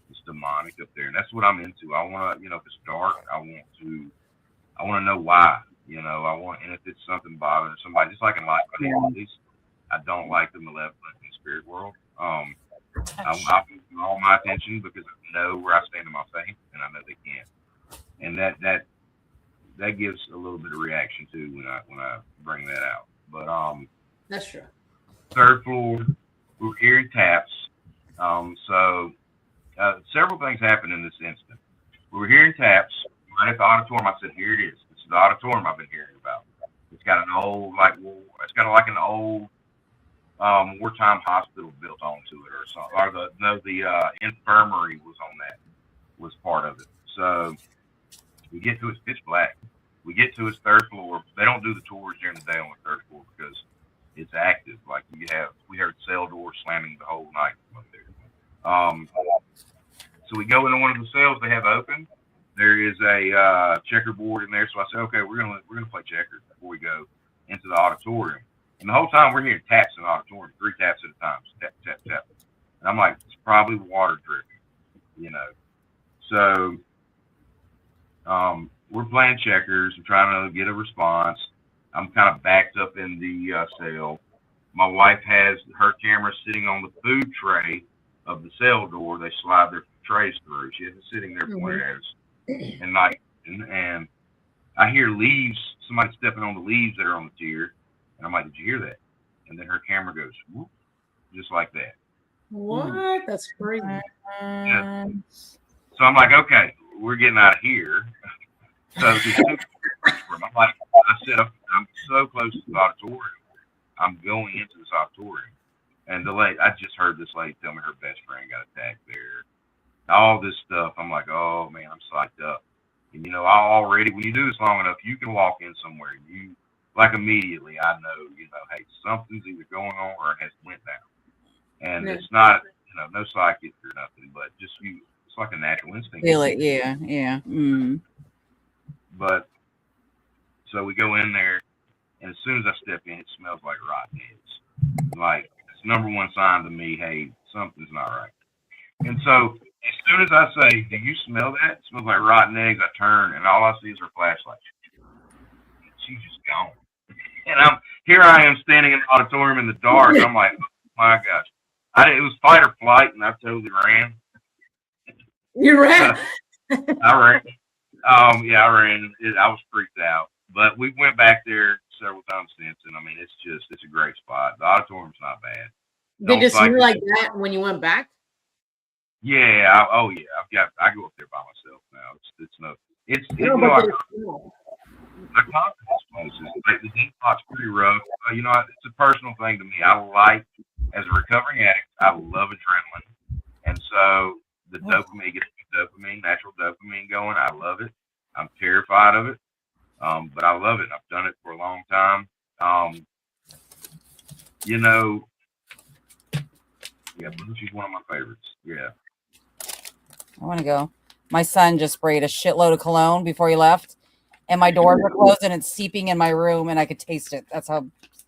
it's demonic up there, and that's what I'm into. I want to, you know, if it's dark, I want to know why. You know, and if it's something bothering somebody, just like in life, at least I don't like the malevolent in the spirit world. I give all my attention because I know where I stand in my faith, and I know they can't. And that gives a little bit of reaction too when I bring that out. But that's true. Third floor, we're hearing taps. Several things happened in this instant. We were hearing taps right at the auditorium. I said, "Here it is. This is the auditorium I've been hearing about. It's got an old, an old wartime hospital built onto it, or something. Or the infirmary was part of it. So we get to it's pitch black. We get to its third floor. They don't do the tours during the day on the third floor because it's active. Like we heard cell doors slamming the whole night up there. So we go into one of the cells they have open. There is a checkerboard in there. So I said, okay, we're gonna play checkers before we go into the auditorium. And the whole time we're hearing taps in the auditorium, 3 taps at a time, tap, tap, tap. And I'm like, it's probably water dripping, you know. So we're playing checkers and trying to get a response. I'm kind of backed up in the cell. My wife has her camera sitting on the food tray of the cell door. They slide their trays through. She has it sitting there pointed at us. And I hear leaves, somebody stepping on the leaves that are on the tier. And I'm like, did you hear that? And then her camera goes, whoop, just like that. What? That's crazy. Yeah. So I'm like, okay, we're getting out of here. So I'm like, I'm so close to the auditorium. I'm going into this auditorium. And I just heard this lady tell me her best friend got attacked there. All this stuff. I'm like, oh man, I'm psyched up. And you know, when you do this long enough, you can walk in somewhere. Immediately, I know, hey, something's either going on or it has went down. And it's not, no psychic or nothing, but just it's like a natural instinct. Feel it, yeah. Mm. But so we go in there, and as soon as I step in, it smells like rotten eggs. Like, it's number one sign to me, hey, something's not right. And so as soon as I say, do you smell that? It smells like rotten eggs. I turn, and all I see is her flashlight. She's just gone. And I am standing in the auditorium in the dark. I'm like, oh my gosh. It was fight or flight, and I totally ran. You ran? I ran. I ran. I was freaked out. But we went back there several times since, and I mean, it's a great spot. The auditorium's not bad. Did it smell like that when you went back? Yeah. I go up there by myself now. I conquer these places. Like the deep spot's pretty rough. It's a personal thing to me. As a recovering addict, I love adrenaline, and so the dopamine, natural dopamine going. I love it. I'm terrified of it, but I love it. I've done it for a long time. She's one of my favorites. Yeah. I want to go. My son just sprayed a shitload of cologne before he left, and my doors are closed and it's seeping in my room, and I could taste it. That's how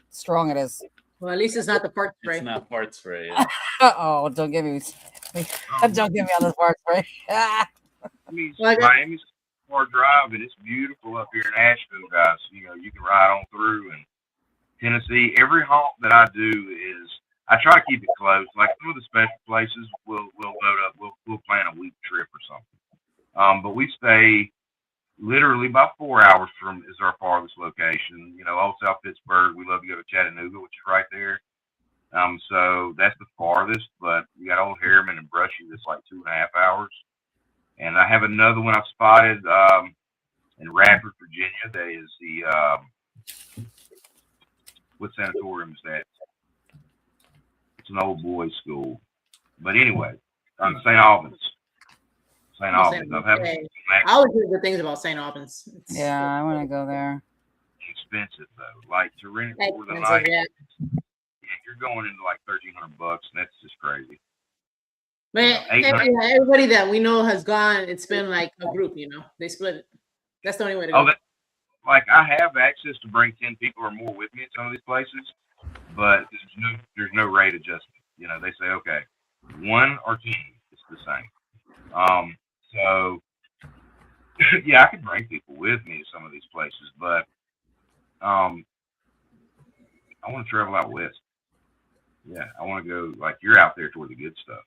strong it is. Well, at least it's not the fart spray. It's not fart spray. Yeah. Oh, don't get me on this fart spray. Miami's far drive, and it's beautiful up here in Asheville, guys. You can ride on through, and Tennessee. Every haunt that I do is I try to keep it close. Like some of the special places, we'll load up. We'll plan a week trip or something. But we stay literally about 4 hours from is our farthest location. Old South Pittsburgh. We love to go to Chattanooga, which is right there. So that's the farthest, but you got Old Harriman and Brushy that's like 2.5 hours. And I have another one I've spotted in Radford, Virginia. That is the what sanatorium is that? It's an old boys' school. But anyway, St. Albans. St. Albans. I always hear good things about St. Albans. Yeah, I want to go there. Expensive though. Like to rent it for the night. Yeah. You're going into like $1,300, and that's just crazy. But everybody that we know has gone. It's been like a group, you know. They split it. That's the only way to go. Like I have access to bring 10 people or more with me at some of these places, but there's no rate adjustment. You know, they say okay, 1 or 2, it's the same. So yeah, I could bring people with me to some of these places, but I want to travel out west. Yeah, I want to go, like, you're out there toward the good stuff.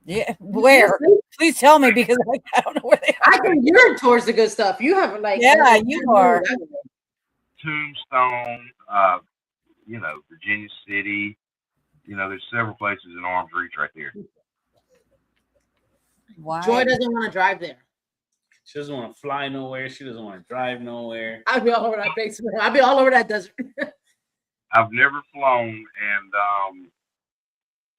Yeah, where? Please tell me, because I don't know where they are. I think you're towards the good stuff. You have like, yeah, you are. Tombstone, you know, Virginia City. You know, there's several places in arm's reach right there. Why? Joy doesn't want to drive there. She doesn't want to fly nowhere. She doesn't want to drive nowhere. I'll be all over that place. I'll be all over that desert. I've never flown,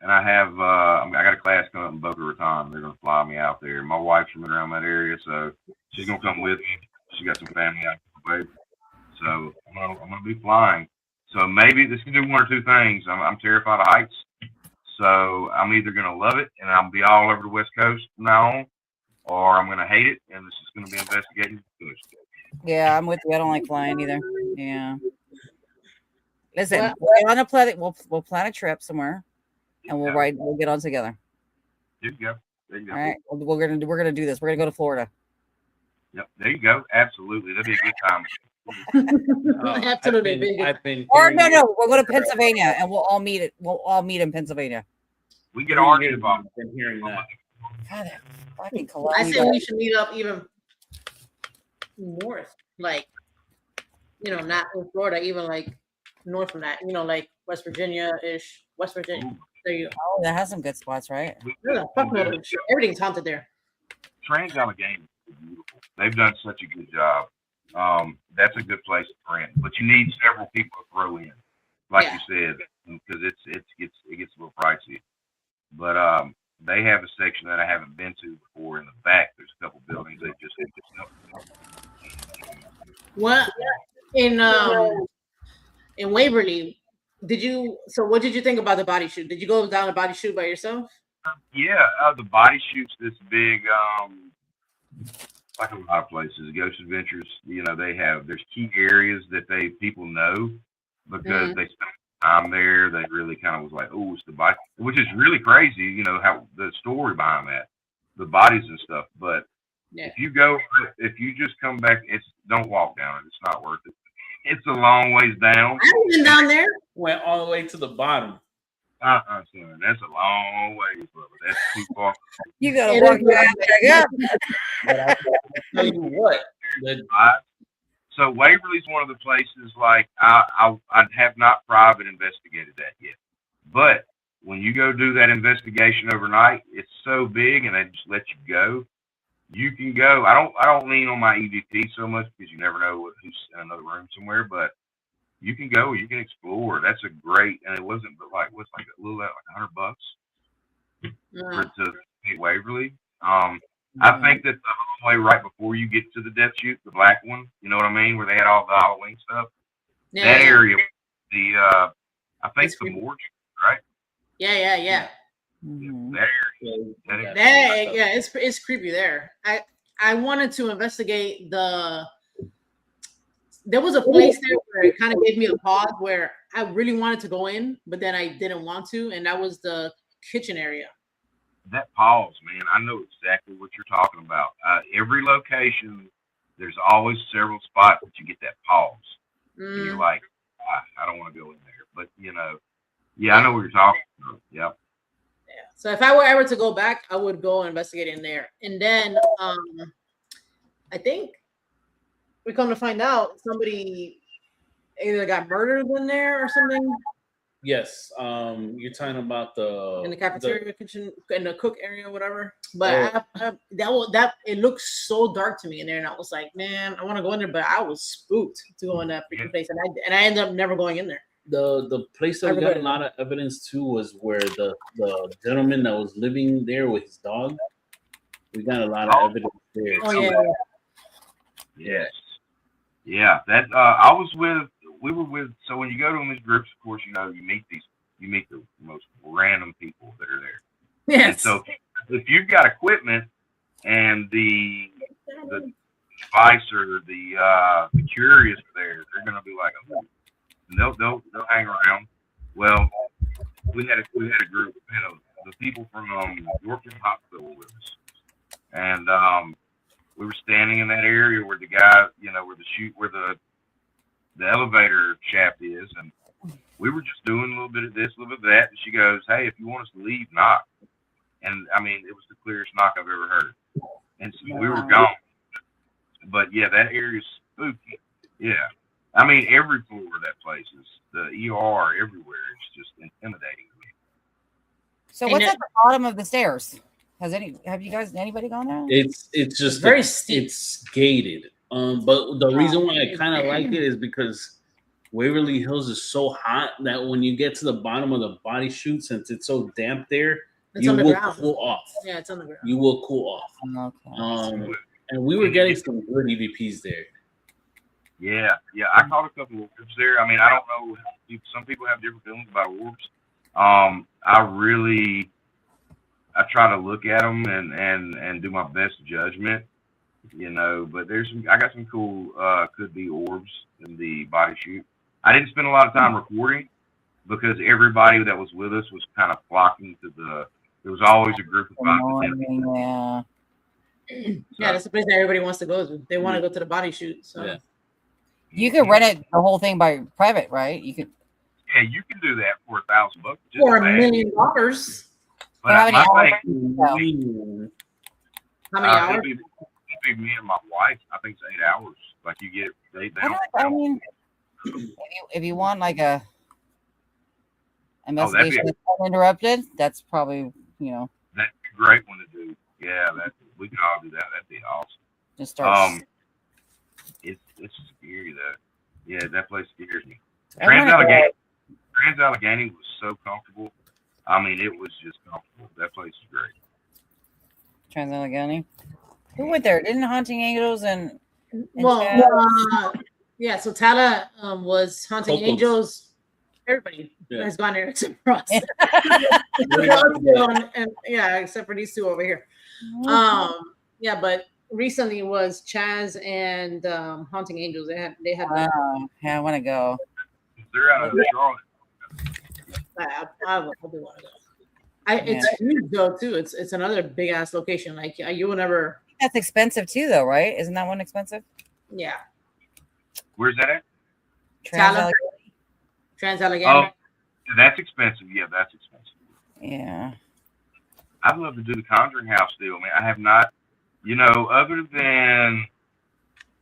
and I have I got a class coming up in Boca Raton. They're gonna fly me out there. My wife's from around that area, so she's gonna come with me. She got some family out there, so I'm gonna be flying. So maybe this can do 1 or 2 things. I'm terrified of heights, so I'm either gonna love it and I'll be all over the West Coast from now on, or I'm gonna hate it and this is gonna be investigating. Yeah, I'm with you. I don't like flying either. Yeah. Listen, we'll plan a trip somewhere, and we'll get on together. There you go. There you go. All right, we're gonna do this. We're gonna go to Florida. Yep, there you go. Absolutely, that'd be a good time. Absolutely. Or no, we'll go to Pennsylvania, and we'll all meet in Pennsylvania. We get argued about. Been hearing that. God, fucking I say we should meet up even north, like, you know, not in Florida, even like north from that, you know, like West Virginia-ish. West Virginia. There you go. Oh, that has some good spots, right? Everything's haunted there. Trans-Allegheny is beautiful. They've done such a good job. That's a good place to rent, but you need several people to throw in, like you said, because it gets a little pricey. But they have a section that I haven't been to before in the back. There's a couple buildings that just What in Waverly, what did you think about the body shoot? Did you go down a body shoot by yourself? Yeah, the body shoot's this big, like a lot of places, Ghost Adventures, you know, there's key areas that people know because they spend time there. They really kind of was like, oh, it's the body, which is really crazy, you know, how the story behind that, the bodies and stuff. But if you just come back, don't walk down it. It's not worth it. It's a long ways down. I've been down there. Went all the way to the bottom. Son, that's a long ways, brother. That's too far. You gotta walk back up. But I tell you what. So Waverly's one of the places, like, I have not private investigated that yet. But when you go do that investigation overnight, it's so big and they just let you go. You can go. I don't lean on my EVP so much because you never know who's in another room somewhere, but you can go, you can explore. That's a great, and it wasn't but like what's like a little like $100 to hit Waverly. I think that the way right before you get to the death chute, the black one, you know what I mean, where they had all the Halloween stuff. Yeah. That area, I think the morgue, right? Yeah. Mm-hmm. That area. It's creepy there. I wanted to investigate there was a place there where it kind of gave me a pause where I really wanted to go in, but then I didn't want to, and that was the kitchen area. That pause, man, I know exactly what you're talking about. Every location, there's always several spots that you get that pause. And you're like, I don't want to go in there. But, you know, I know what you're talking about. Yep. Yeah. So if I were ever to go back, I would go investigate in there. And then I think we come to find out somebody either got murdered in there or something. Yes. You're talking about in the cafeteria, kitchen, in the cook area, whatever. But that it looks so dark to me in there, and I was like, man, I want to go in there, but I was spooked to go in that freaking place, and I ended up never going in there. The place that we got a lot of evidence to was where the gentleman that was living there with his dog. We got a lot of evidence there. Oh yeah. Yes. Yeah. That I was with. We were with. So when you go to these groups, of course, you know you meet the most random people that are there. Yes. And so if you've got equipment and the device or the curious there, they're gonna be like, oh, they'll hang around. Well, we had a group, the people from Yorkton Hospital with us, and we were standing in that area where the guy, where the elevator shaft is, and we were just doing a little bit of this, a little bit of that, and she goes, "Hey, if you want us to leave, knock." And I mean, it was the clearest knock I've ever heard. And so we were gone. But yeah, that area is spooky. Yeah. I mean, every floor of that place is the ER everywhere. It's just intimidating. So what's at the bottom of the stairs? Have you guys, anybody gone there? It's just very steep. It's gated. But the reason why I kind of like it is because Waverly Hills is so hot that when you get to the bottom of the body chute, since it's so damp there, you will cool off. Yeah, it's on the ground. You will cool off. Okay. And we were getting some good EVPs there. Yeah. I caught a couple of orbs there. I mean, I don't know. Some people have different feelings about orbs. I try to look at them and do my best judgment, but I got some cool, could be orbs in the body chute. I didn't spend a lot of time recording because everybody that was with us was kind of flocking to there was always a group of 5 to 10 people. Yeah. Yeah, that's the place that everybody wants to go to. They want to go to the body chute. So yeah. You could rent it the whole thing by private, right? You could. Yeah, you can do that for $1,000. For $1 million. But how many hours? How many hours? It'd be me and my wife. I think it's 8 hours. Like you get I mean, if you want like a investigation that's uninterrupted, that's probably that'd be a great one to do. Yeah, we can all do that. That'd be awesome. Just start. It's scary though. Yeah, that place scares me. Trans-Allegheny was so comfortable. I mean, it was just comfortable. That place is great. Trans-Allegheny. Who went there? Didn't Haunting Angels and yeah. So Tala was Haunting Angels. Everybody has gone there except for us. Except for these two over here. But recently was Chaz and Haunting Angels. They had. Wow. Yeah, I want to go. They're out of Charlotte. I do want to go. It's huge though too. It's another big ass location. Like you will never. That's expensive too, though, right? Isn't that one expensive? Yeah. Where's that at? Trans-Allegheny. Oh, that's expensive. Yeah, that's expensive. Yeah. I'd love to do the Conjuring House deal, man. I have not, other than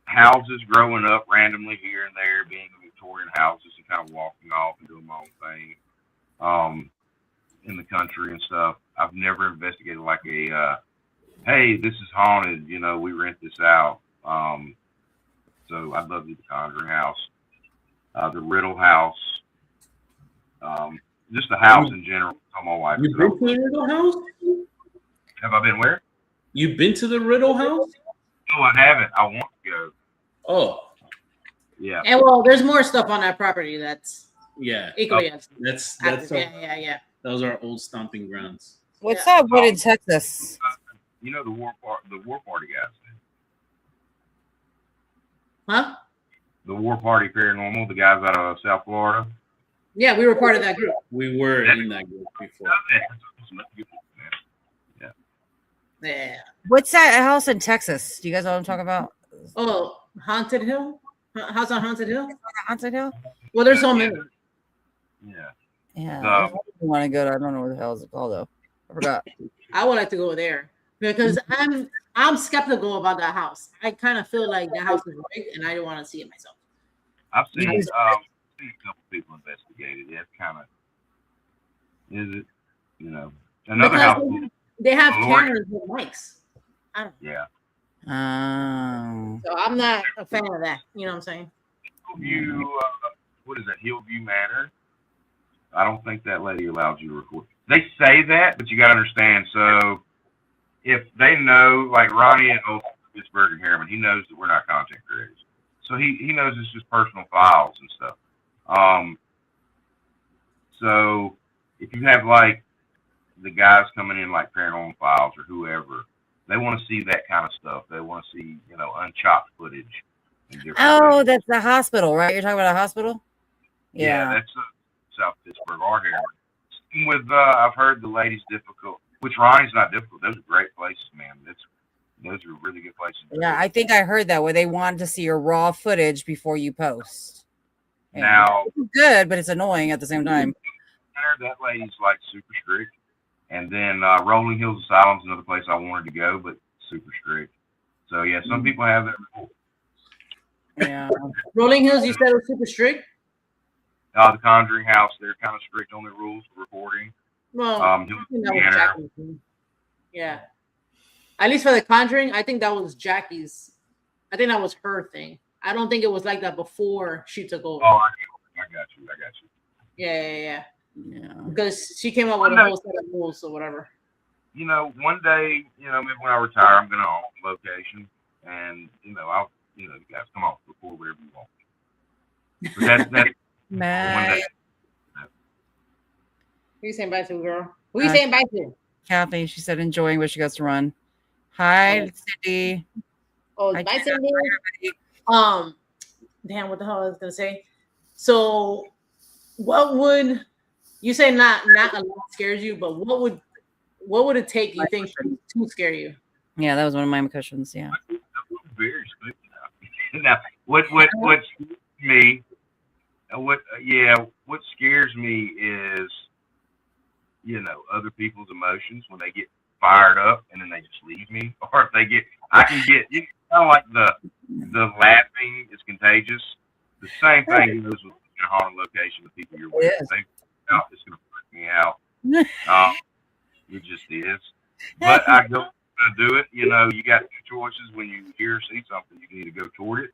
houses growing up randomly here and there, being in Victorian houses and kind of walking off and doing my own thing in the country and stuff. I've never investigated like hey, this is haunted, we rent this out. So I'd love to do the Conjuring House, the Riddle House, just the house in general. Tell my wife. You've been to the Riddle House? Have I been where? You've been to the Riddle House? No, I haven't. I want to go. Oh. Yeah. And well, there's more stuff on that property that's equally that's yeah. Those are old stomping grounds. What's that wood in Texas? The War Party guys. Huh? The War Party Paranormal, the guys out of South Florida. Yeah, we were part of that group. We were in that group before. Yeah. What's that house in Texas? Do you guys know what I'm talking about? Oh, Haunted Hill? House on Haunted Hill? Haunted Hill? Well, there's so many. Yeah. I want to go to. I don't know what the hell it's called though. I forgot. I would like to go there because I'm skeptical about that house. I kind of feel like the house is rigged, and I don't want to see it myself. I've seen a couple people investigate it. It's kind of Is it? You know, another Because house. they have Lord. cameras with mics. I don't, Yeah. Oh. so I'm not a fan of that. You know what I'm saying? Hillview, what is that? Hillview Manor. I don't think that lady allows you to record. They say that, but you got to understand. So if they know, like Ronnie and Pittsburgh and Harriman, he knows that we're not content creators. So he knows it's just personal files and stuff. So if you have like the guys coming in like Paranormal Files or whoever, they want to see that kind of stuff. They want to see, you know, unchopped footage. Oh, that's the hospital, right? You're talking about a hospital? Yeah, that's South Pittsburgh or Harriman. With I've heard the ladies difficult, which Ronnie's not difficult. Those are great places, man. Those are really good places. Yeah, I think I heard that where they wanted to see your raw footage before you post. Yeah. Now, it's good, but it's annoying at the same time. That lady's like super strict. And then Rolling Hills Asylum's another place I wanted to go, but super strict. So yeah, some people have that rule. Yeah. Rolling Hills, you said was super strict. The Conjuring House, they're kind of strict on their rules for recording. Well, I think that was Jackie's thing. Yeah. At least for the Conjuring, I think that was Jackie's. I think that was her thing. I don't think it was like that before she took over. Oh, I got you. Yeah. Because she came up with a whole set of rules or whatever. You know, one day, you know, maybe when I retire, I'm gonna own a location, and you know, you guys come on, record whatever you want. But that's Nice. Who you saying bye to, girl? Who you saying bye to? Kathy, she said enjoying what she goes to run. Hi, Cindy. Oh, Hi, bye, Cindy. everybody. Damn, what the hell I was gonna say? So, what would you say? Not a lot scares you, but what would it take? You think to scare you? Yeah, that was one of my questions. Yeah. very spooky. Now, what scares me? What scares me is, you know, other people's emotions when they get fired up and then they just leave me, or if they get, I can get, you know, like the laughing is contagious. The same thing goes with a haunted location. The people you're with, it's gonna freak me out. It just is. But I do it. You know, you got two choices when you hear or see something. You can either go toward it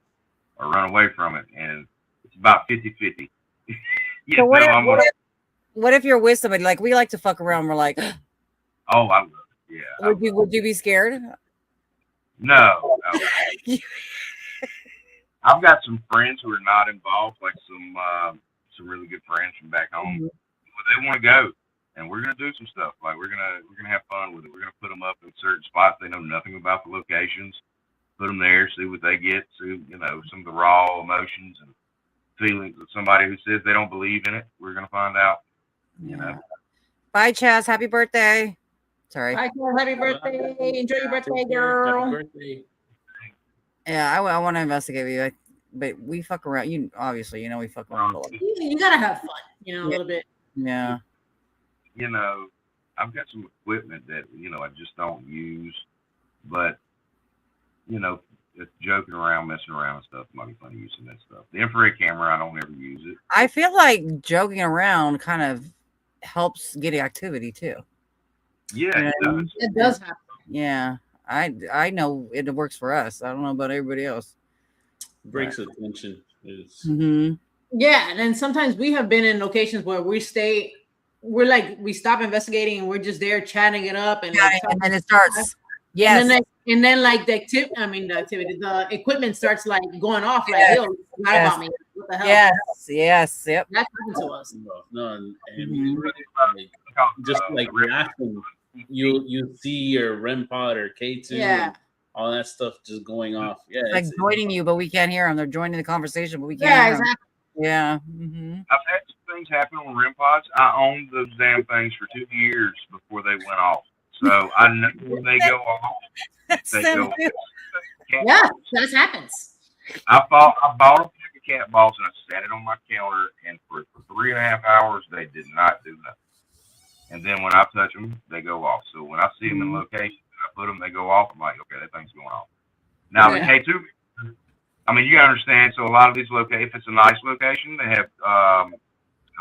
or run away from it, and it's about 50-50. So what if you're with somebody, like we like to fuck around, we're like, oh, I love it. Yeah. Would you be scared? No. I've got some friends who are not involved, like some really good friends from back home. Mm-hmm. They want to go, and we're gonna do some stuff. Like we're gonna have fun with it. We're gonna put them up in certain spots they know nothing about the locations. Put them there, see what they get. See, you know, some of the raw emotions and feelings of somebody who says they don't believe in it. We're gonna find out. You know. Bye, Chaz. Happy birthday. Sorry. Bye, Chaz. Happy birthday. Enjoy your birthday, girl. Happy birthday. Yeah, I want to investigate with you, but we fuck around. You obviously, you know, we fuck around a lot. You gotta have fun, you know, a little bit. Yeah. You know, I've got some equipment that, you know, I just don't use, but, you know, it's joking around, messing around and stuff might be fun using that stuff. The infrared camera, I don't ever use it. I feel like joking around kind of helps get activity too. Yeah, you know, it does happen. Yeah. I know it works for us. I don't know about everybody else. Breaks the tension. Yeah, and then sometimes we have been in locations where we stop investigating and we're just there chatting it up, and then it starts. Yes. And then like the equipment starts like going off, like, yo, not about me. What the hell? Yes. Yep. That happened to us. No, and just like reacting. You see your REM pod or K2, all that stuff just going off. Yeah, like joining you, but we can't hear them. They're joining the conversation, but we can't hear them. Yeah. Mm-hmm. I've had some things happen on REM pods. I owned those damn things for 2 years before they went off. So I know when they go off. Yeah, that happens. I bought a pack of cat balls and I sat it on my counter, and for 3.5 hours they did not do nothing. And then when I touch them, they go off. So when I see them in location, I put them, they go off. I'm like, okay, that thing's going off. Now the K2, I mean, you gotta understand. So a lot of these locations, if it's a nice location, they have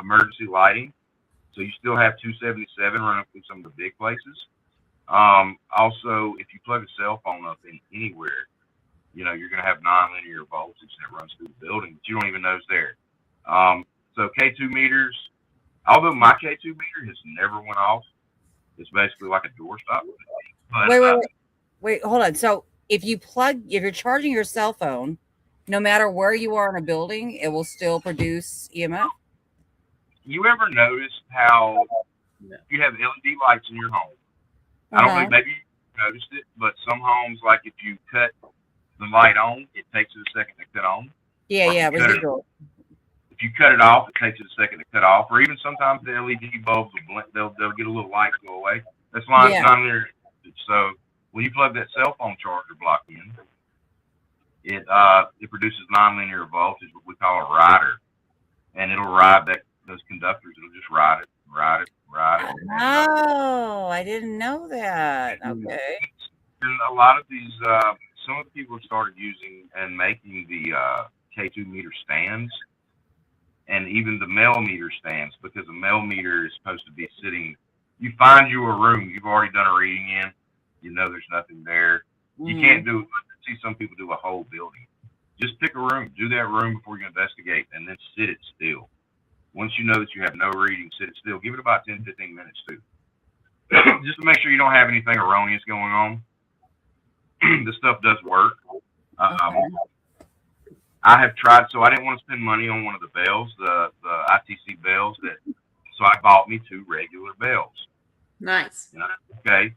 emergency lighting. So you still have 277 running through some of the big places. Also, if you plug a cell phone up in anywhere, you know, you're going to have nonlinear voltage that runs through the building, but you don't even know it's there. So K2 meters, although my K2 meter has never went off, it's basically like a doorstop. But, wait, hold on. So if you're charging your cell phone, no matter where you are in a building, it will still produce EMF? You ever notice how you have LED lights in your home? I don't know, maybe you noticed it, but some homes, like if you cut the light on, it takes it a second to cut on. Yeah, residual. If you cut it off, it takes it a second to cut off. Or even sometimes the LED bulbs will blink, they'll get a little light go away. That's nonlinear. So when you plug that cell phone charger block in, it produces nonlinear voltage, what we call a rider, and it'll ride those conductors. It'll just ride it. Oh, I didn't know that. Okay. And a lot of these, some of the people have started using and making the K2 meter stands, and even the mail meter stands, because a mail meter is supposed to be sitting. You find you a room you've already done a reading in, you know there's nothing there. You can't do. I see some people do a whole building. Just pick a room, do that room before you investigate, and then sit it still. Once you know that you have no reading, sit it still. Give it about 10, 15 minutes too, just to make sure you don't have anything erroneous going on. The stuff does work. I have tried, so I didn't want to spend money on one of the bells, the ITC bells, so I bought me 2 regular bells. Nice. You know, okay.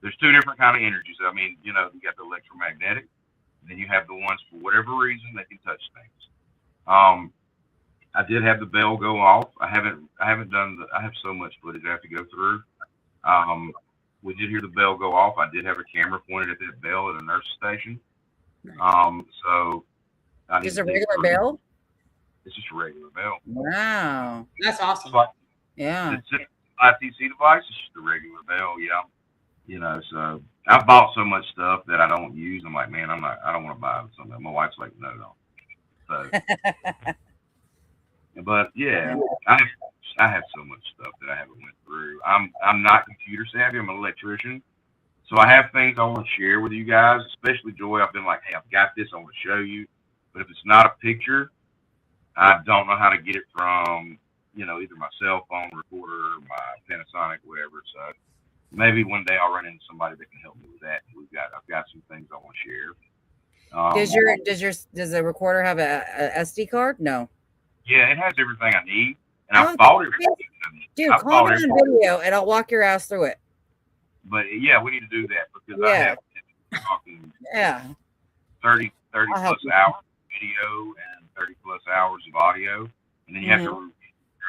There's 2 different kind of energies. I mean, you know, you got the electromagnetic, and then you have the ones for whatever reason they can touch things. I did have the bell go off. I haven't done I have so much footage I have to go through. We did hear the bell go off. I did have a camera pointed at that bell at a nurse station. So just a regular bell? It's just a regular bell. Wow. That's awesome. But yeah. It's an ITC device. It's just a regular bell. Yeah. You know, so I've bought so much stuff that I don't use. I'm like, man, I don't want to buy something. My wife's like, no. So, but yeah, I have so much stuff that I haven't went through. I'm not computer savvy. I'm an electrician. So I have things I want to share with you guys, especially Joy. I've been like, hey, I've got this. I want to show you. But if it's not a picture, I don't know how to get it from, you know, either my cell phone recorder, my Panasonic, whatever. So maybe one day I'll run into somebody that can help me with that. I've got some things I want to share. Does the recorder have a SD card? No. Yeah, it has everything I need, and I bought everything. Dude, call me on video, and I'll walk your ass through it. But yeah, we need to do that because I have talking 30 plus hours of video and 30 plus hours of audio, and then you have to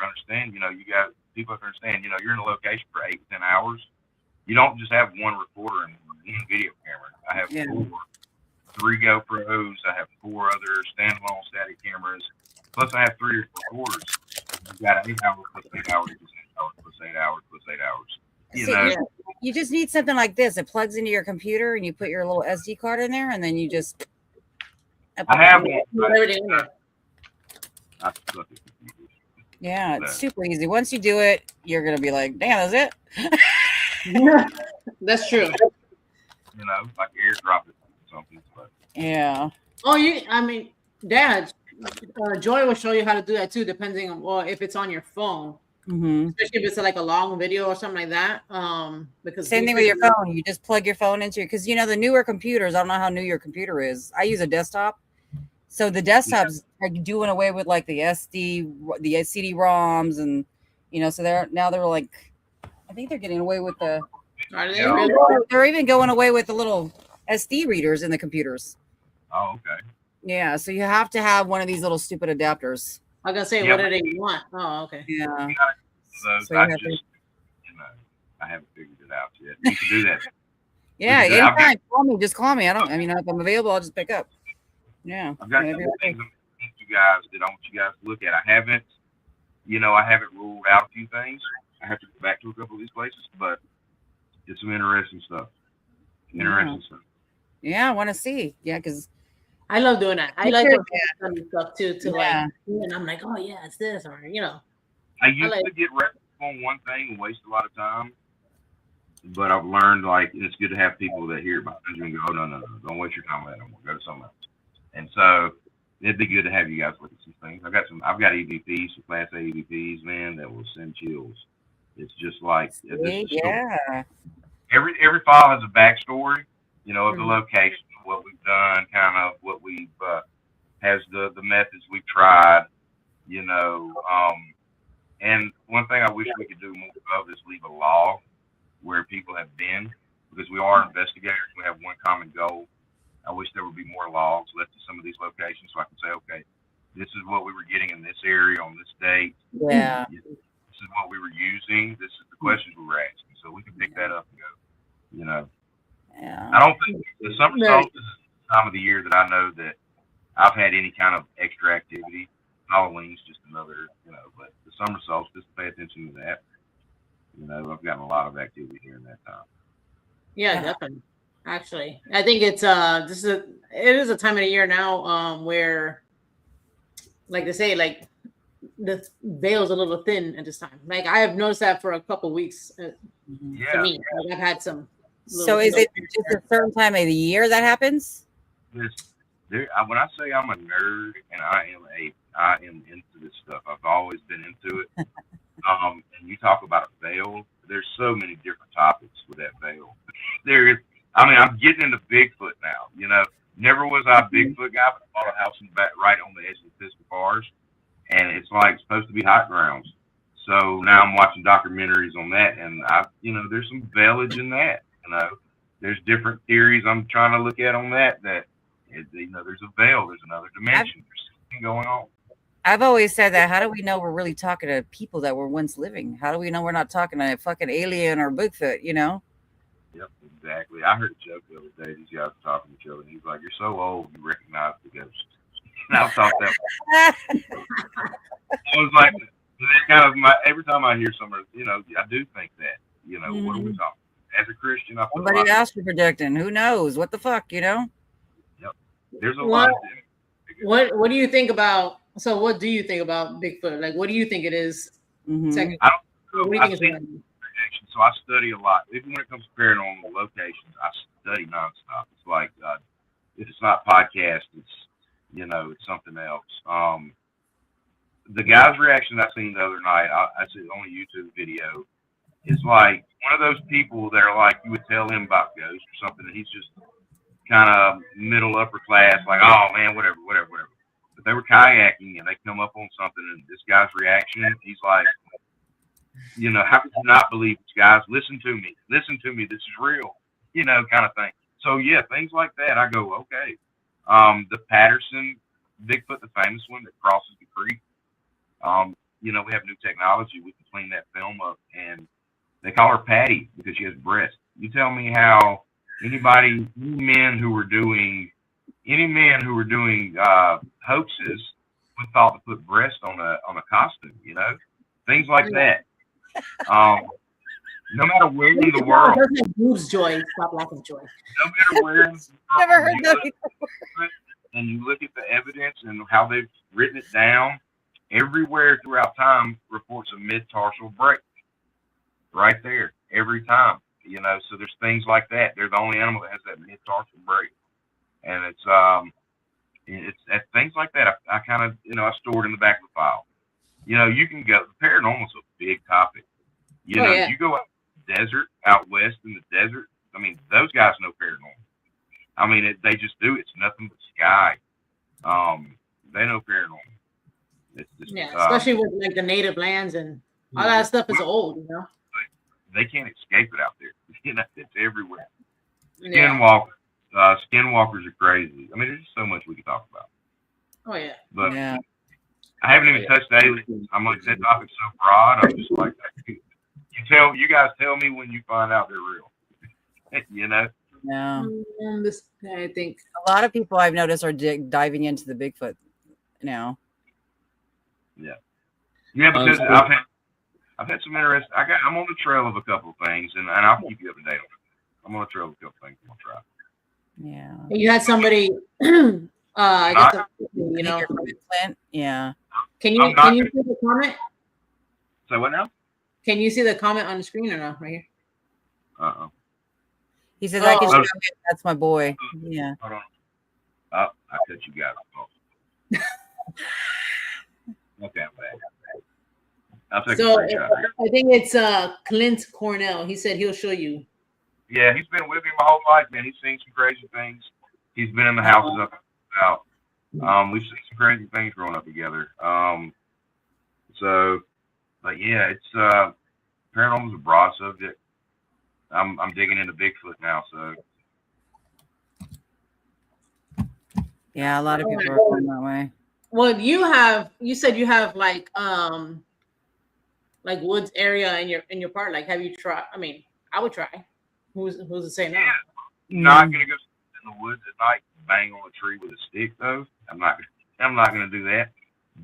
understand. You know, people have to understand. You know, you're in a location for 8 to 10 hours. You don't just have one recorder and one video camera. I have 3 GoPros. I have 4 other standalone static cameras. Plus, I have 3 recorders. You've got 8 hours plus 8 hours plus 8 hours plus 8 hours plus 8 hours. You know, you just need something like this. It plugs into your computer, and you put your little SD card in there, and then you just. I have one. Yeah, it's super easy. Once you do it, you're gonna be like, "Damn, that's it." That's true. You know, like airdrop it or something. But. Yeah. Oh, I mean, Dad. Joy will show you how to do that too, depending on if it's on your phone, especially if it's like a long video or something like that. Because same thing with your phone, you just plug your phone into it, because you know the newer computers. I don't know how new your computer is. I use a desktop, so the desktops are doing away with like the CD-ROMs, and you know, so they're like, I think they're getting away with the. Are they really? They're even going away with the little SD readers in the computers. Oh, okay. Yeah, so you have to have one of these little stupid adapters. I was gonna say, what do they want? Oh, okay. Yeah. So I haven't figured it out yet. You can do that. Yeah, anytime. Call me. Just call me. If I'm available, I'll just pick up. Yeah. I've got some things you guys that I want you guys to look at. I haven't ruled out a few things. I have to go back to a couple of these places, but it's some interesting stuff. Yeah, I want to see. Yeah, because I love doing that. I like stuff too. And I'm like, oh yeah, it's this, or you know. I used to get on one thing and waste a lot of time. But I've learned, like, it's good to have people that hear about it and go, oh, no, don't waste your time with that. I'm gonna go to something else. And so it'd be good to have you guys look at some things. I've got EVPs, some Class A EVPs, man, that will send chills. It's just like yeah. Every file has a backstory, you know, of the location, what we've done, kind of what we've has the methods we've tried, you know. And one thing I wish we could do more of is leave a log where people have been, because we are investigators. We have one common goal. I wish there would be more logs left to some of these locations so I can say, okay, this is what we were getting in this area on this date. Yeah. This is what we were using. This is the questions we were asking. So we can pick that up and go, you know. Yeah. I don't think the summer solstice is the time of the year that I know that I've had any kind of extra activity. Halloween's just another, you know, but the summer solstice, pay attention to that. You know, I've gotten a lot of activity during that time. Yeah, definitely. Actually, I think it's it is a time of the year now where, like they say, like the veil's a little thin at this time. Like I have noticed that for a couple of weeks. To me, like, I've had some. So is it just a certain time of the year that happens? When I say I'm a nerd and I am into this stuff, I've always been into it. And you talk about a veil. There's so many different topics with that veil. There is. I mean, I'm getting into Bigfoot now. You know, never was I a Bigfoot guy, but I bought a house in the back, right on the edge of the 𝗟𝗏𝗘, and it's like supposed to be hot grounds. So now I'm watching documentaries on that, and there's some veilage in that. You know, there's different theories I'm trying to look at on that. There's a veil, there's another dimension, there's something going on. I've always said that. How do we know we're really talking to people that were once living? How do we know we're not talking to a fucking alien or Bigfoot? You know? Yep, exactly. I heard a joke the other day. These guys were talking to each other, and he's like, "You're so old, you recognize the ghost." And I thought that. I was like, kind of every time I hear someone, you know, I do think that. You know, what are we talking? As a Christian, I feel somebody else for predicting. Who knows? What the fuck? You know? Yep. There's a lot. What do you think about? So, what do you think about Bigfoot? Like, what do you think it is? I don't know. What do you think it's so I study a lot. Even when it comes to paranormal locations, I study nonstop. It's like if it's not podcast, it's something else. The guy's reaction I seen the other night, I see it on a YouTube video. It's like one of those people that are like you would tell him about ghosts or something, and he's just kind of middle upper class, like, oh man, whatever. But they were kayaking and they come up on something, and this guy's reaction, he's like, you know, how could you not believe this, guys? Listen to me, this is real, you know, kind of thing. So yeah, things like that, I go, okay. The Patterson Bigfoot, the famous one that crosses the creek, you know, we have new technology, we can clean that film up, and they call her Patty because she has breasts. You tell me how any men who were doing hoaxes would thought to put breast on a costume, you know, things like that. No matter where in the world. Boobs, Joy. Stop laughing, Joy. No matter where in the world. Never heard that. And you look at the evidence and how they've written it down, everywhere throughout time reports a mid-tarsal break. Right there, every time. You know, so there's things like that. They're the only animal that has that mid-tarsal break. And it's things like that. I kind of, you know, I stored in the back of the file. You know, you can go, paranormal's a big topic. You know, you go out in the desert, out west in the desert. I mean, those guys know paranormal. I mean, they just do. It's nothing but sky. They know paranormal. It's just, especially with like the native lands and all that stuff is old, you know. They can't escape it out there. You know, it's everywhere. Skinwalkers are crazy. I mean, there's just so much we could talk about. Oh yeah. But I haven't even touched aliens. I'm like, that topic's so broad. I'm just like, you guys tell me when you find out they're real. You know. Yeah. I think a lot of people I've noticed are diving into the Bigfoot now. Yeah. Yeah, because I've had some interest. I'm on the trail of a couple of things, and I'll keep you up to date on it. I'm on the trail of a couple of things I'm gonna try. Yeah. You had somebody I guess you know. Yeah. Can you see the comment? So what now? Can you see the comment on the screen or not? Right here. He says, I can Oh. show it. That's my boy. Yeah. Hold on. Oh, I cut you guys off. Okay, I'm back. I'll take a So screenshot. I think it's Clint Cornell. He said he'll show you. Yeah, he's been with me my whole life, man. He's seen some crazy things. He's been in the houses up and out. We've seen some crazy things growing up together. But yeah, it's paranormal is a broad subject. I'm digging into Bigfoot now, so. Yeah, a lot of people are going that way. Well, you said you have like woods area in your part. Like, have you tried? I mean, I would try. Who's to say no? Yeah. Not gonna go in the woods at night and bang on a tree with a stick though. I'm not gonna do that.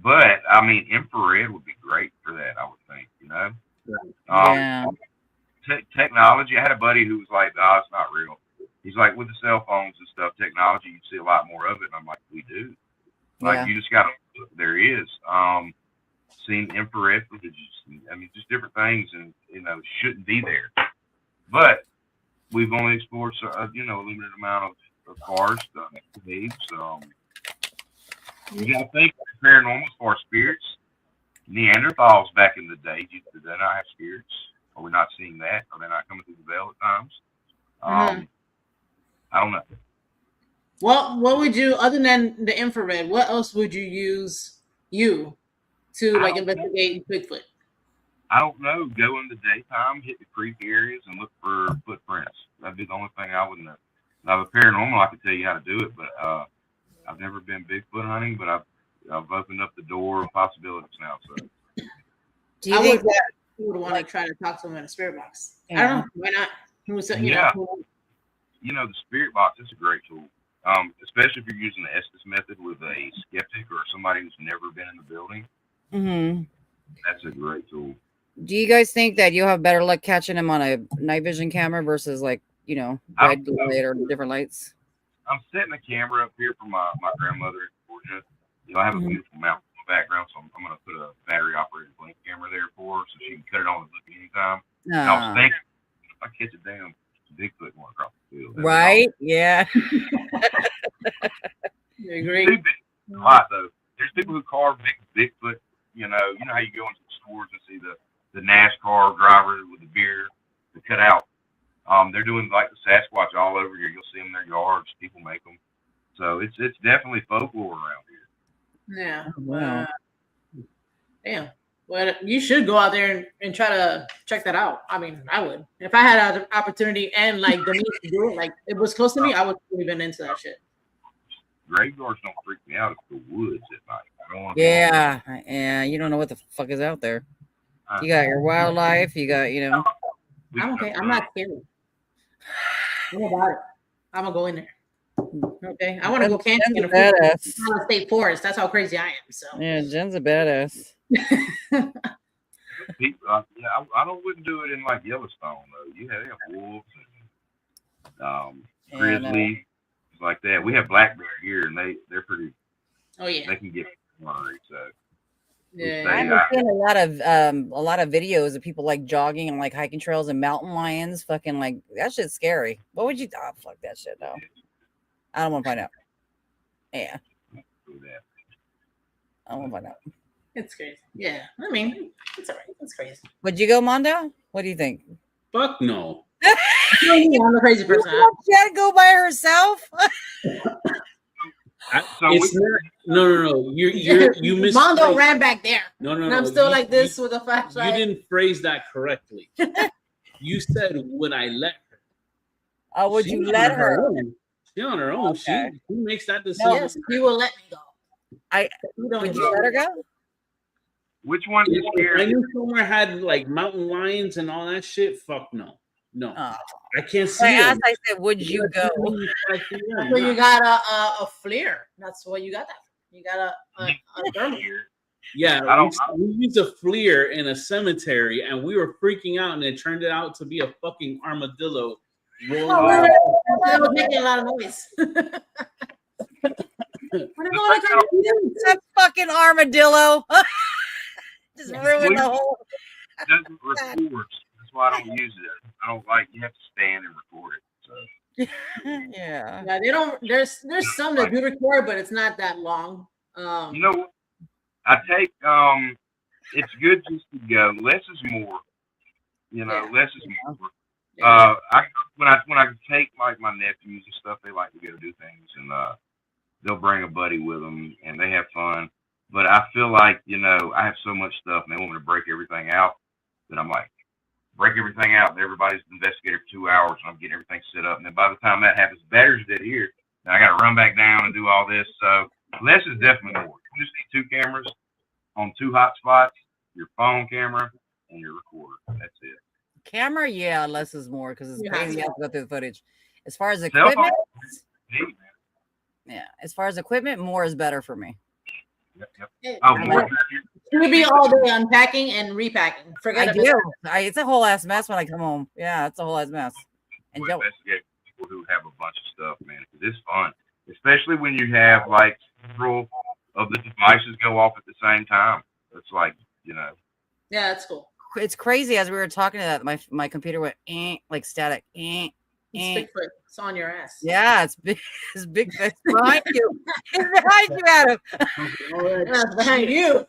But I mean, infrared would be great for that. I would think, you know. Yeah. Technology. I had a buddy who was like, "Oh, it's not real." He's like, with the cell phones and stuff, technology, you see a lot more of it. And I'm like, we do. Like, you just got to look. There is. Seen infrared footage. I mean, just different things, and you know, shouldn't be there. But we've only explored, a limited amount of forest caves. You got to think paranormal for spirits. Neanderthals back in the day, did they not have spirits? Are we not seeing that? Are they not coming through the veil at times? I don't know. What would you, other than the infrared, what else would you use to like investigate Bigfoot? I don't know. Go in the daytime, hit the creek areas, and look for footprints. That'd be the only thing I would know. Now, with paranormal, I could tell you how to do it, but I've never been Bigfoot hunting, but I've opened up the door of possibilities now. So, do you think that you would want to try to talk to him in a spirit box? Yeah. I don't know. Why not? The spirit box is a great tool. Especially if you're using the Estes method with a skeptic or somebody who's never been in the building. Mm-hmm. That's a great tool. Do you guys think that you'll have better luck catching him on a night vision camera versus red light or different lights? I'm setting a camera up here for my grandmother in Georgia. I have a beautiful mountain in the background, so I'm going to put a battery operated blink camera there for her so she can cut it on and look anytime. And I was thinking, if I catch a damn Bigfoot going across the field. Right? Yeah. You agree? A lot though. There's people who carve Bigfoot. You know how you go into the stores and see the NASCAR driver with the beard, the cutout. They're doing like the Sasquatch all over here. You'll see them in their yards. People make them. So it's definitely folklore around here. Yeah. Wow. Damn. Well, you should go out there and try to check that out. I mean, I would. If I had an opportunity and like the means to do it, like it was close to me, I would have really been into that shit. Graveyards don't freak me out. It's the woods at night. I don't want yeah. You don't know what the fuck is out there. You got your wildlife. You got, I'm okay. I'm not scared. I'm about it. I'm gonna go in there. Okay. I want to go camping in a state forest. That's how crazy I am. So yeah, Jen's a badass. I wouldn't do it in like Yellowstone though. They have wolves and grizzly, like that. We have black bear here, and they're pretty. Oh yeah. They can get worried. So yeah, I've seen a lot of videos of people like jogging and like hiking trails and mountain lions. Fucking like that shit's scary. What would you? Oh, fuck that shit though. I don't want to find out. Yeah. I don't want to find out. It's crazy. Yeah. I mean, it's all right. It's crazy. Would you go, Mondo? What do you think? Fuck no. I'm a crazy person. She had to go by herself. No. You missed. Mondo ran back there. No. And I'm still like this with a flashlight. You didn't phrase that correctly. You said, "Would I let her?" Would you let her? She's on her own. Okay. She makes that decision. No, yes, you will let me go. Would you let her go? Which one is scary? I knew somewhere had like mountain lions and all that shit. Fuck no. I can't see it. I said, would you go? So you got a flare. That's what you got. You got a thermal. Yeah, we used a FLIR in a cemetery, and we were freaking out, and it turned out to be a fucking armadillo. That was making a lot of noise. That fucking armadillo. Just ruined the whole. doesn't record. That's why I don't use it. I don't like, you have to stand and record it. So Yeah. Yeah, they don't. There's some that do record, but it's not that long. you know what? I take it's good just to go. Less is more. You know, Yeah. less is more. Yeah. When I take like my nephews and stuff, they like to go do things, and they'll bring a buddy with them, and they have fun. But I feel like, you know, I have so much stuff, and they want me to break everything out. That I'm like, break everything out, and everybody's investigated for 2 hours, and I'm getting everything set up. And then by the time that happens, batteries dead here. Now I got to run back down and do all this. So less is definitely more. You just need 2 cameras on 2 hot spots, your phone camera and your recorder. That's it. Camera, yeah, less is more because it's Yeah. crazy. You have to go through the footage. As far as Cell equipment, phone. yeah, as far as equipment, more is better for me. Yep. Oh, more. You'll be all day unpacking and repacking. Forget I about do. It's a whole ass mess when I come home. Yeah, it's a whole ass mess. And We don't, investigate people who have a bunch of stuff, man. 'Cause it's fun, especially when you have like several of the devices go off at the same time. It's like, you know. Yeah, that's cool. it's crazy as we were talking to that. My computer went like static. It's Bigfoot. It's on your ass. Yeah, it's big. It's big fish behind you. It's behind you, Adam. Yeah, it's behind you.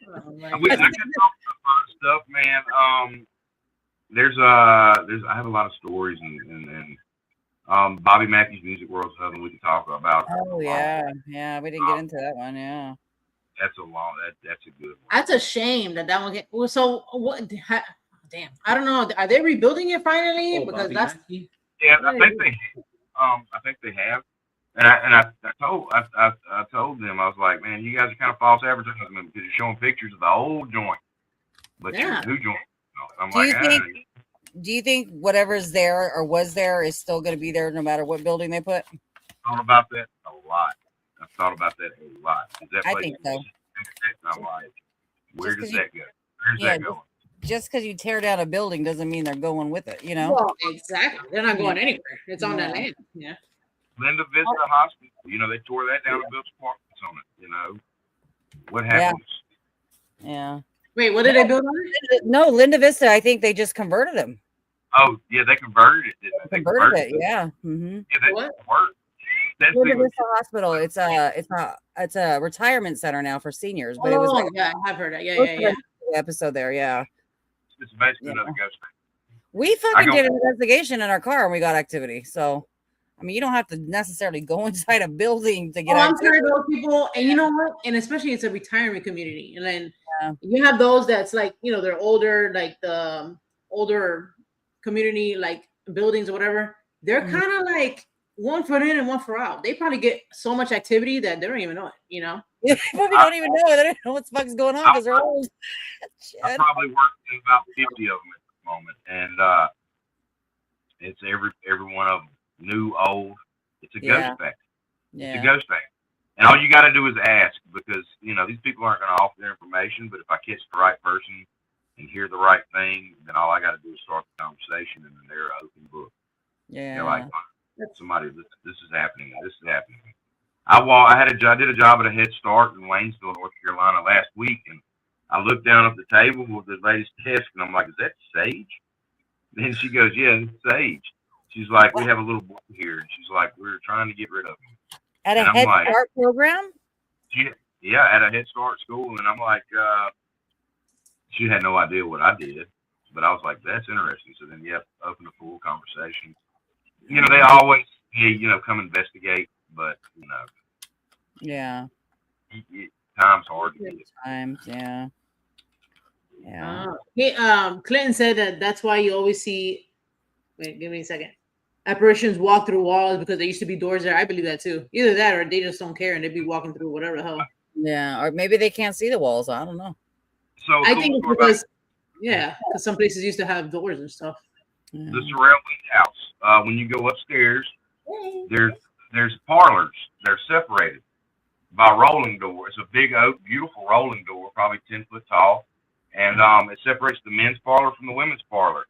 Oh, my I can talk about stuff, man. I have a lot of stories and Bobby Mackey's Music World is something we can talk about. Oh yeah, yeah. We didn't get into that one. Yeah. That's a long. That's a good one. That's a shame that one get. Well, so what? Damn, I don't know. Are they rebuilding it finally? Because Bobby that's Mackey? Yeah, I think they have. And I told them, I was like, man, you guys are kind of false advertising because you're showing pictures of the old joint, but Yeah. your new joint. I'm Do like, you think? Do you think whatever's there or was there is still going to be there no matter what building they put? thought about that a lot. I've thought about that a lot. I think so. I'm like, where Just does 'cause that go? Where's yeah, that going? Just because you tear down a building doesn't mean they're going with it. You know. well, exactly. They're not going anywhere. It's on that Yeah. land. Yeah. Linda Vista Hospital, you know, they tore that down and built apartments on it. You know, what happens? Yeah. Wait, what did they build on it? No, Linda Vista. I think they just converted them. Oh, yeah, they converted it. Didn't they? Converted it. Yeah. Mm-hmm. Yeah, that What? worked. That's Linda the Vista Hospital. It's a retirement center now for seniors. But it was like yeah, I've heard that. Yeah. the episode there. Yeah. it's basically Yeah. another ghost town. We fucking did an investigation in our car and we got activity. So, I mean, you don't have to necessarily go inside a building to get I'm activity. sure those people, and you know what? And especially it's a retirement community, and then Yeah. you have those that's like, you know, they're older, like the older community, like buildings or whatever. They're Mhm. kind of like one foot in and one foot out. They probably get so much activity that they don't even know it. You know? They probably don't even know. They don't know what the fuck's going on because they're old. I Shit. probably worked in about 50 of them at the moment, and it's every one of them, new, old. It's a Yeah. ghost factor. It's Yeah. a ghost factor. And all you got to do is ask, because you know these people aren't going to offer their information. But if I catch the right person and hear the right thing, then all I got to do is start the conversation, and then they're an open book. Yeah. They're like, somebody, this is happening. This is happening. I did a job at a Head Start in Waynesville, North Carolina last week, and I looked down at the table with the lady's desk, and I'm like, is that Sage? And she goes, yeah, it's Sage. She's like, we have a little boy here, and she's like, we're trying to get rid of him. At a And I'm Head like- Start program? Yeah, at a Head Start school, and I'm like, she had no idea what I did, but I was like, that's interesting. So then, open a full conversation. You know, they always, hey, you know, come investigate, but you know, Yeah. time's hard to get. Times. Yeah. Clinton said that's why you always see. Wait, give me a second. Apparitions walk through walls because there used to be doors there. I believe that too. Either that or they just don't care and they'd be walking through whatever the hell. Yeah. Or maybe they can't see the walls. I don't know. So I think it's because some places used to have doors and stuff. Yeah. the Sorrel Wheat House. When you go upstairs, there's parlors. They're separated by rolling doors. It's a big oak, beautiful rolling door, probably 10 foot tall, and it separates the men's parlor from the women's parlor.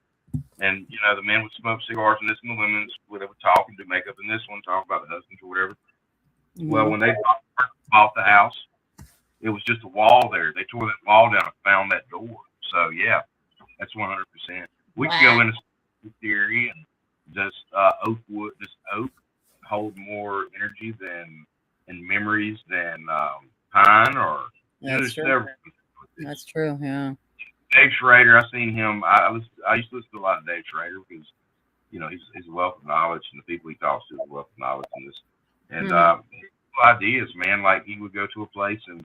And you know, the men would smoke cigars in this, and the women's would talk and do makeup in this one, talk about the husbands or whatever. Mhm. Well, when they bought the house, it was just a wall there. They tore that wall down and found that door. So yeah, that's 100%. We could go into theory and does oak hold more energy and memories than pine or That's true. That's true. Yeah. Dave Schrader, I seen him. I used to listen to a lot of Dave Schrader because he's a wealth of knowledge, and the people he talks to is a wealth of knowledge in this. And ideas, man. Like he would go to a place and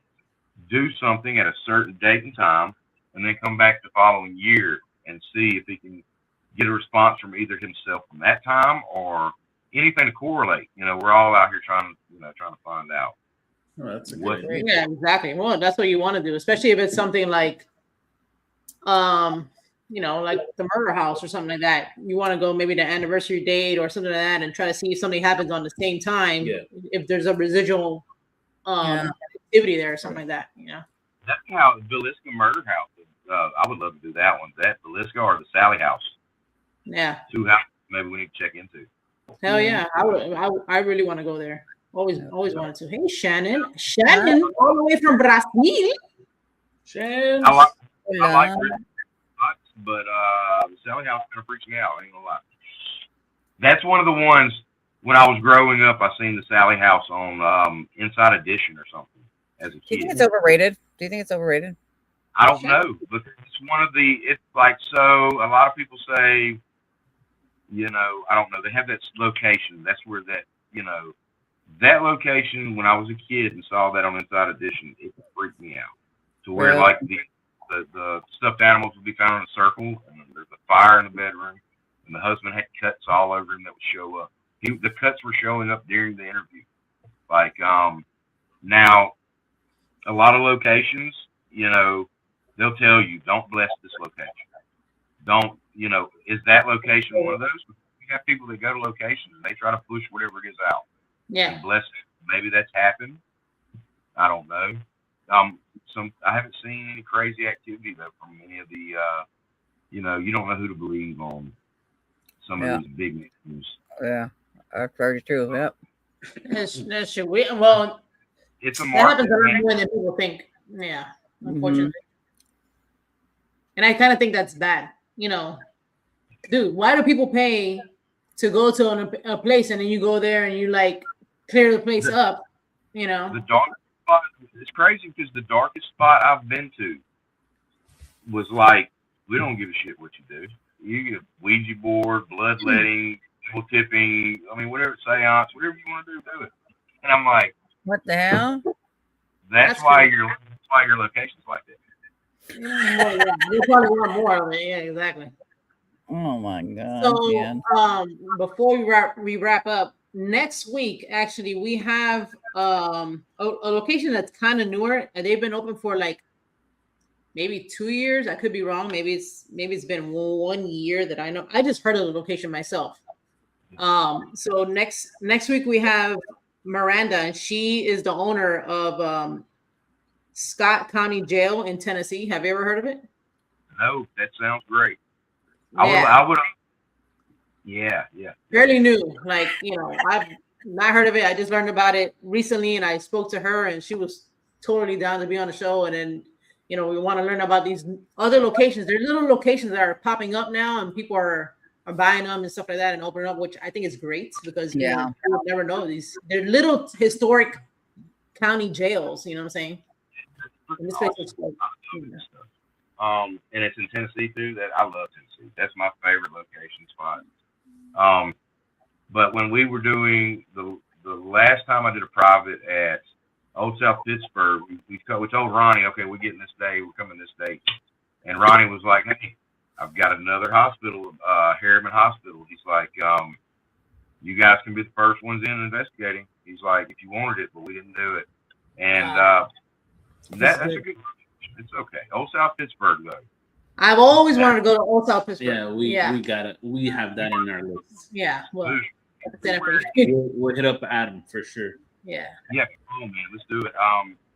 do something at a certain date and time, and then come back the following year and see if he can get a response from either himself from that time or anything to correlate. We're all out here trying to find out. Oh, that's a great. Yeah, exactly. Well, that's what you want to do, especially if it's something like, like the murder house or something like that. You want to go maybe the anniversary date or something like that, and try to see if something happens on the same time. Yeah. If there's a residual activity there or something like that. That's how the 𝗟𝗏𝗃𝗀𝗀 murder house. I would love to do that one. That 𝗟𝗏𝗃𝗀𝗀 or the Sally house. Yeah. 2 houses maybe we need to check into. Hell yeah, I really want to go there. Always wanted to. Hey, Shannon, all the way from Brazil. Shannon. I like but the Sally house kind of freaks me out. I ain't gonna lie. That's one of the ones when I was growing up. I seen the Sally house on Inside Edition or something as a kid. Do you think it's overrated? I don't know, but it's one of the. It's like so. A lot of people say, I don't know. They have that location. That's where that that location. When I was a kid and saw that on Inside Edition, it freaked me out. To where like the stuffed animals would be found in a circle, and there's a fire in the bedroom, and the husband had cuts all over him that would show up. The cuts were showing up during the interview. Like now, a lot of locations, they'll tell you, don't bless this location. Don't, is that location one of those? You have people that go to locations and they try to push whatever it is out. Yeah. And bless it. Maybe that's happened. I don't know. I haven't seen any crazy activity though from any of the, you don't know who to believe on some of these big news. Yeah, that's very true. Yep. That's true. Well, it's a that market. happens a lot more than people think. Yeah, unfortunately. And I kind of think that's bad. Dude, why do people pay to go to a place and then you go there and you like clear the place up? The darkest spot. It's crazy because the darkest spot I've been to was like, we don't give a shit what you do. You get a Ouija board, bloodletting, people tipping. I mean, whatever, seance, whatever you want to do it. And I'm like, what the hell? That's why your location's like that. You probably want more of it. Yeah, exactly. Oh my god. So, man. Before we wrap up, next week actually we have a location that's kind of newer, and they've been open for like maybe 2 years. I could be wrong. Maybe it's been 1 year that I know. I just heard of the location myself. So next week we have Miranda, and she is the owner of Scott County Jail in Tennessee. Have you ever heard of it? No, that sounds great. Yeah. I would. Yeah. Fairly new. Like, I've not heard of it. I just learned about it recently, and I spoke to her, and she was totally down to be on the show. And then, we want to learn about these other locations. There's little locations that are popping up now, and people are buying them and stuff like that and opening up, which I think is great because you never know these. They're little historic county jails. You know what I'm saying? And this place is cool. And it's in Tennessee too. That I love Tennessee. That's my favorite location spot. But when we were doing the last time I did a private at Old South Pittsburgh, we told Ronnie, okay, we're getting this day, we're coming this date, and Ronnie was like, hey, I've got another hospital, Harriman Hospital. He's like, you guys can be the first ones in investigating. He's like, if you wanted it, but we didn't do it, and that's a good. It's okay. Old South Pittsburgh, though. I've always wanted to go to Old South Pittsburgh. Yeah, we got it. We have that in our list. Yeah, well, we'll hit up Adam for sure. Yeah. Yeah, oh man, let's do it.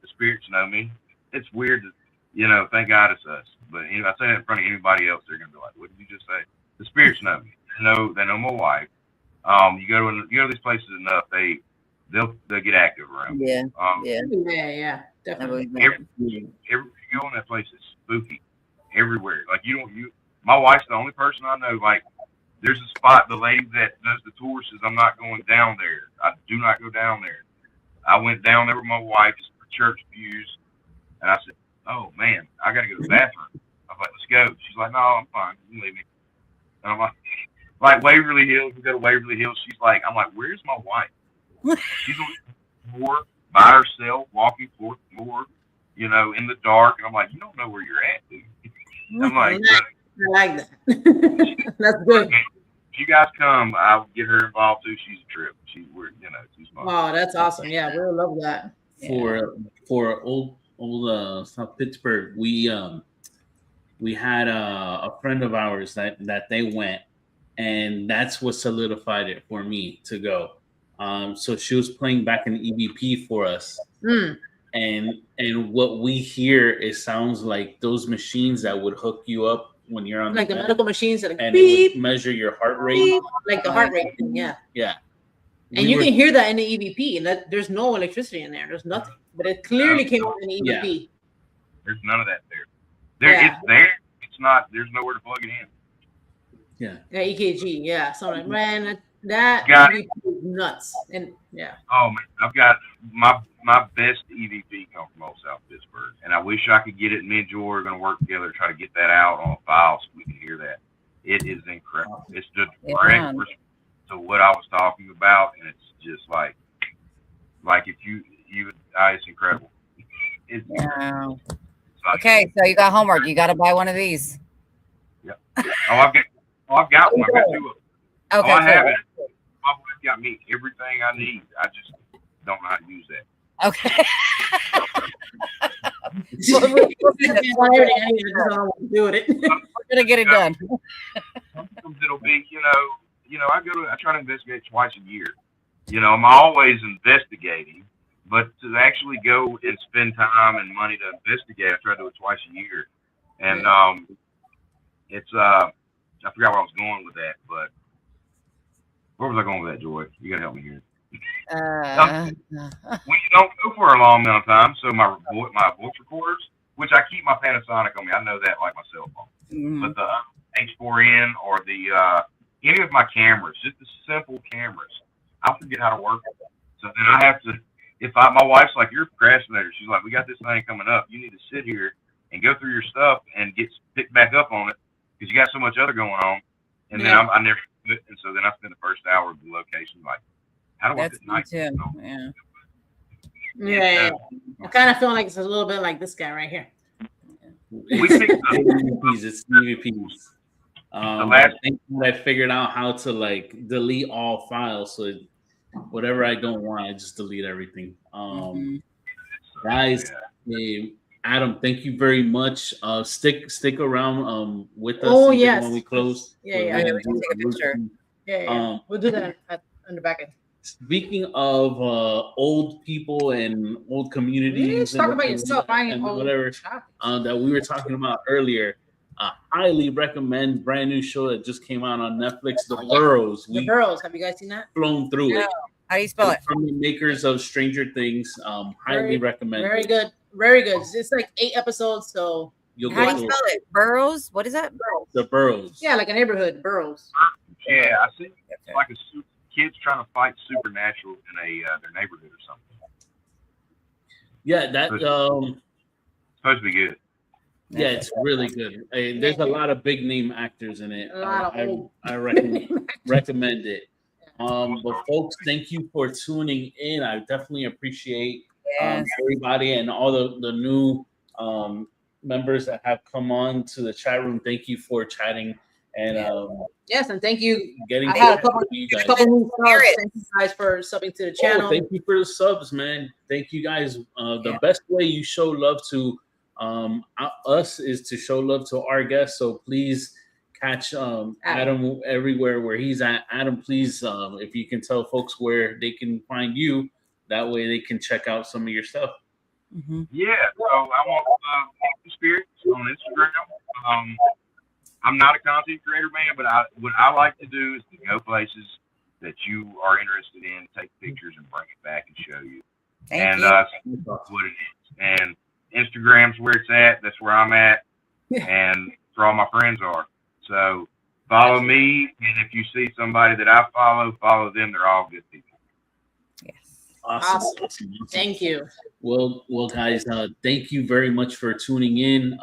The spirits know me. It's weird that thank God it's us. But I say that in front of anybody else, they're gonna be like, "What did you just say?" The spirits know me. They know my wife. You go to these places enough, they'll get active around. Yeah. Yeah. Definitely. Every you go in that place is spooky everywhere. Like my wife's the only person I know. Like there's a spot, the lady that does the tour says, I'm not going down there. I do not go down there. I went down there with my wife just for church views, and I said, oh man, I got to go to the bathroom. I was like, let's go. She's like, no, I'm fine. You can leave me. And I'm like Waverly Hills. We go to Waverly Hills. She's like, I'm like, where's my wife? She's on the floor by herself, walking floor to floor, you know, in the dark. And I'm like, you don't know where you're at, dude. I'm like, I like that. That's good. If you guys come, I'll get her involved too. She's a trip. She's fun. Oh, that's awesome. Yeah, we would love that. For old South Pittsburgh, we had a friend of ours that they went, and that's what solidified it for me to go. So she was playing back an EVP for us, and what we hear, it sounds like those machines that would hook you up when you're on like the medical machines that and beep, it would measure your heart rate, beep, like the heart rate. Yeah. And you can hear that in the EVP, and that there's no electricity in there. There's nothing, but it clearly came out in the EVP. Yeah. There's none of that there. It's there. It's not. There's nowhere to plug it in. Yeah, EKG. Yeah. So like, man, that EVP is nuts. And Oh man, I've got my best EVP come from old South Pittsburgh, and I wish I could get it. Me and Joy are going to work together to try to get that out on a file so we can hear that. It is incredible. It's just direct to what I was talking about, and it's just like if you it's incredible. It's incredible. Okay, so you got homework. You got to buy one of these. Yep. I've got one. I've got two of them. Okay. I have it. My wife got me everything I need. I just don't know how to use that. Okay. We're gonna get it done. Sometimes it'll be, I try to investigate twice a year. I'm always investigating, but to actually go and spend time and money to investigate, I try to do it twice a year. And it's I forgot where I was going with that, but where was I going with that, Joy? You gotta help me here. When you don't go for a long amount of time, so my voice recorders, which I keep my Panasonic on me, I know that like my cell phone. But the H4n or the any of my cameras, just the simple cameras, I forget how to work them. So then I have to. My wife's like, you're a procrastinator. She's like, we got this thing coming up. You need to sit here and go through your stuff and get picked back up on it because you got so much other going on. And then I never do it. And so then I spend the first hour of the location like, how do I get night? Yeah. I kind of feel like it's a little bit like this guy right here. We picked up EVPs. It's EVPs. I think I figured out how to like delete all files. So whatever I don't want, I just delete everything. Guys, Adam, thank you very much. Stick around with us. Oh yes. When we close. We can take a picture. We'll do that on the back end. Speaking of old people and old communities, talk about yourself, and whatever that we were talking about earlier. I highly recommend brand new show that just came out on Netflix, The Boroughs. The Boroughs. Have you guys seen that? Flown through it. How do you spell it? From the makers of Stranger Things. Highly recommend. Very good. Very good. It's like 8 episodes, so how do you spell it? Boroughs? What is that? The Boroughs. Yeah, like a neighborhood. Boroughs. Yeah, I see. It's like kids trying to fight supernatural in their neighborhood or something. Yeah, that supposed to be good. Yeah, it's really good. There's a lot of big name actors in it. I recommend it. But folks, thank you for tuning in. I definitely appreciate everybody and all the new members that have come on to the chat room. Thank you for chatting. And yes, and thank you. I had a couple new subs. Thank you guys for subbing to the channel. Thank you for the subs, man. Thank you guys. The best way you show love to us is to show love to our guests. So please catch Adam everywhere where he's at. Adam, please, if you can tell folks where they can find you, that way they can check out some of your stuff. Yeah, so I'm on Spirits on Instagram. I'm not a content creator, man, but what I like to do is to go places that you are interested in, take pictures, and bring it back and show you. Thank you. That's what it is. And Instagram's where it's at. That's where I'm at. And that's where all my friends are. So follow me. And if you see somebody that I follow them. They're all good people. Yes. Awesome. Thank you. Well, guys, thank you very much for tuning in.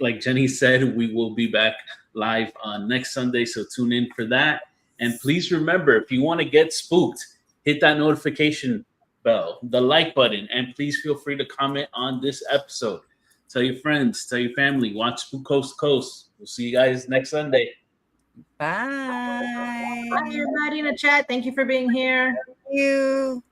Like Jenny said, we will be back live next Sunday, so tune in for that. And please remember, if you want to get spooked, hit that notification bell, the like button, and please feel free to comment on this episode. Tell your friends, tell your family, watch Spook Coast to Coast. We'll see you guys next Sunday. Bye. Bye, everybody in the chat. Thank you for being here. Thank you.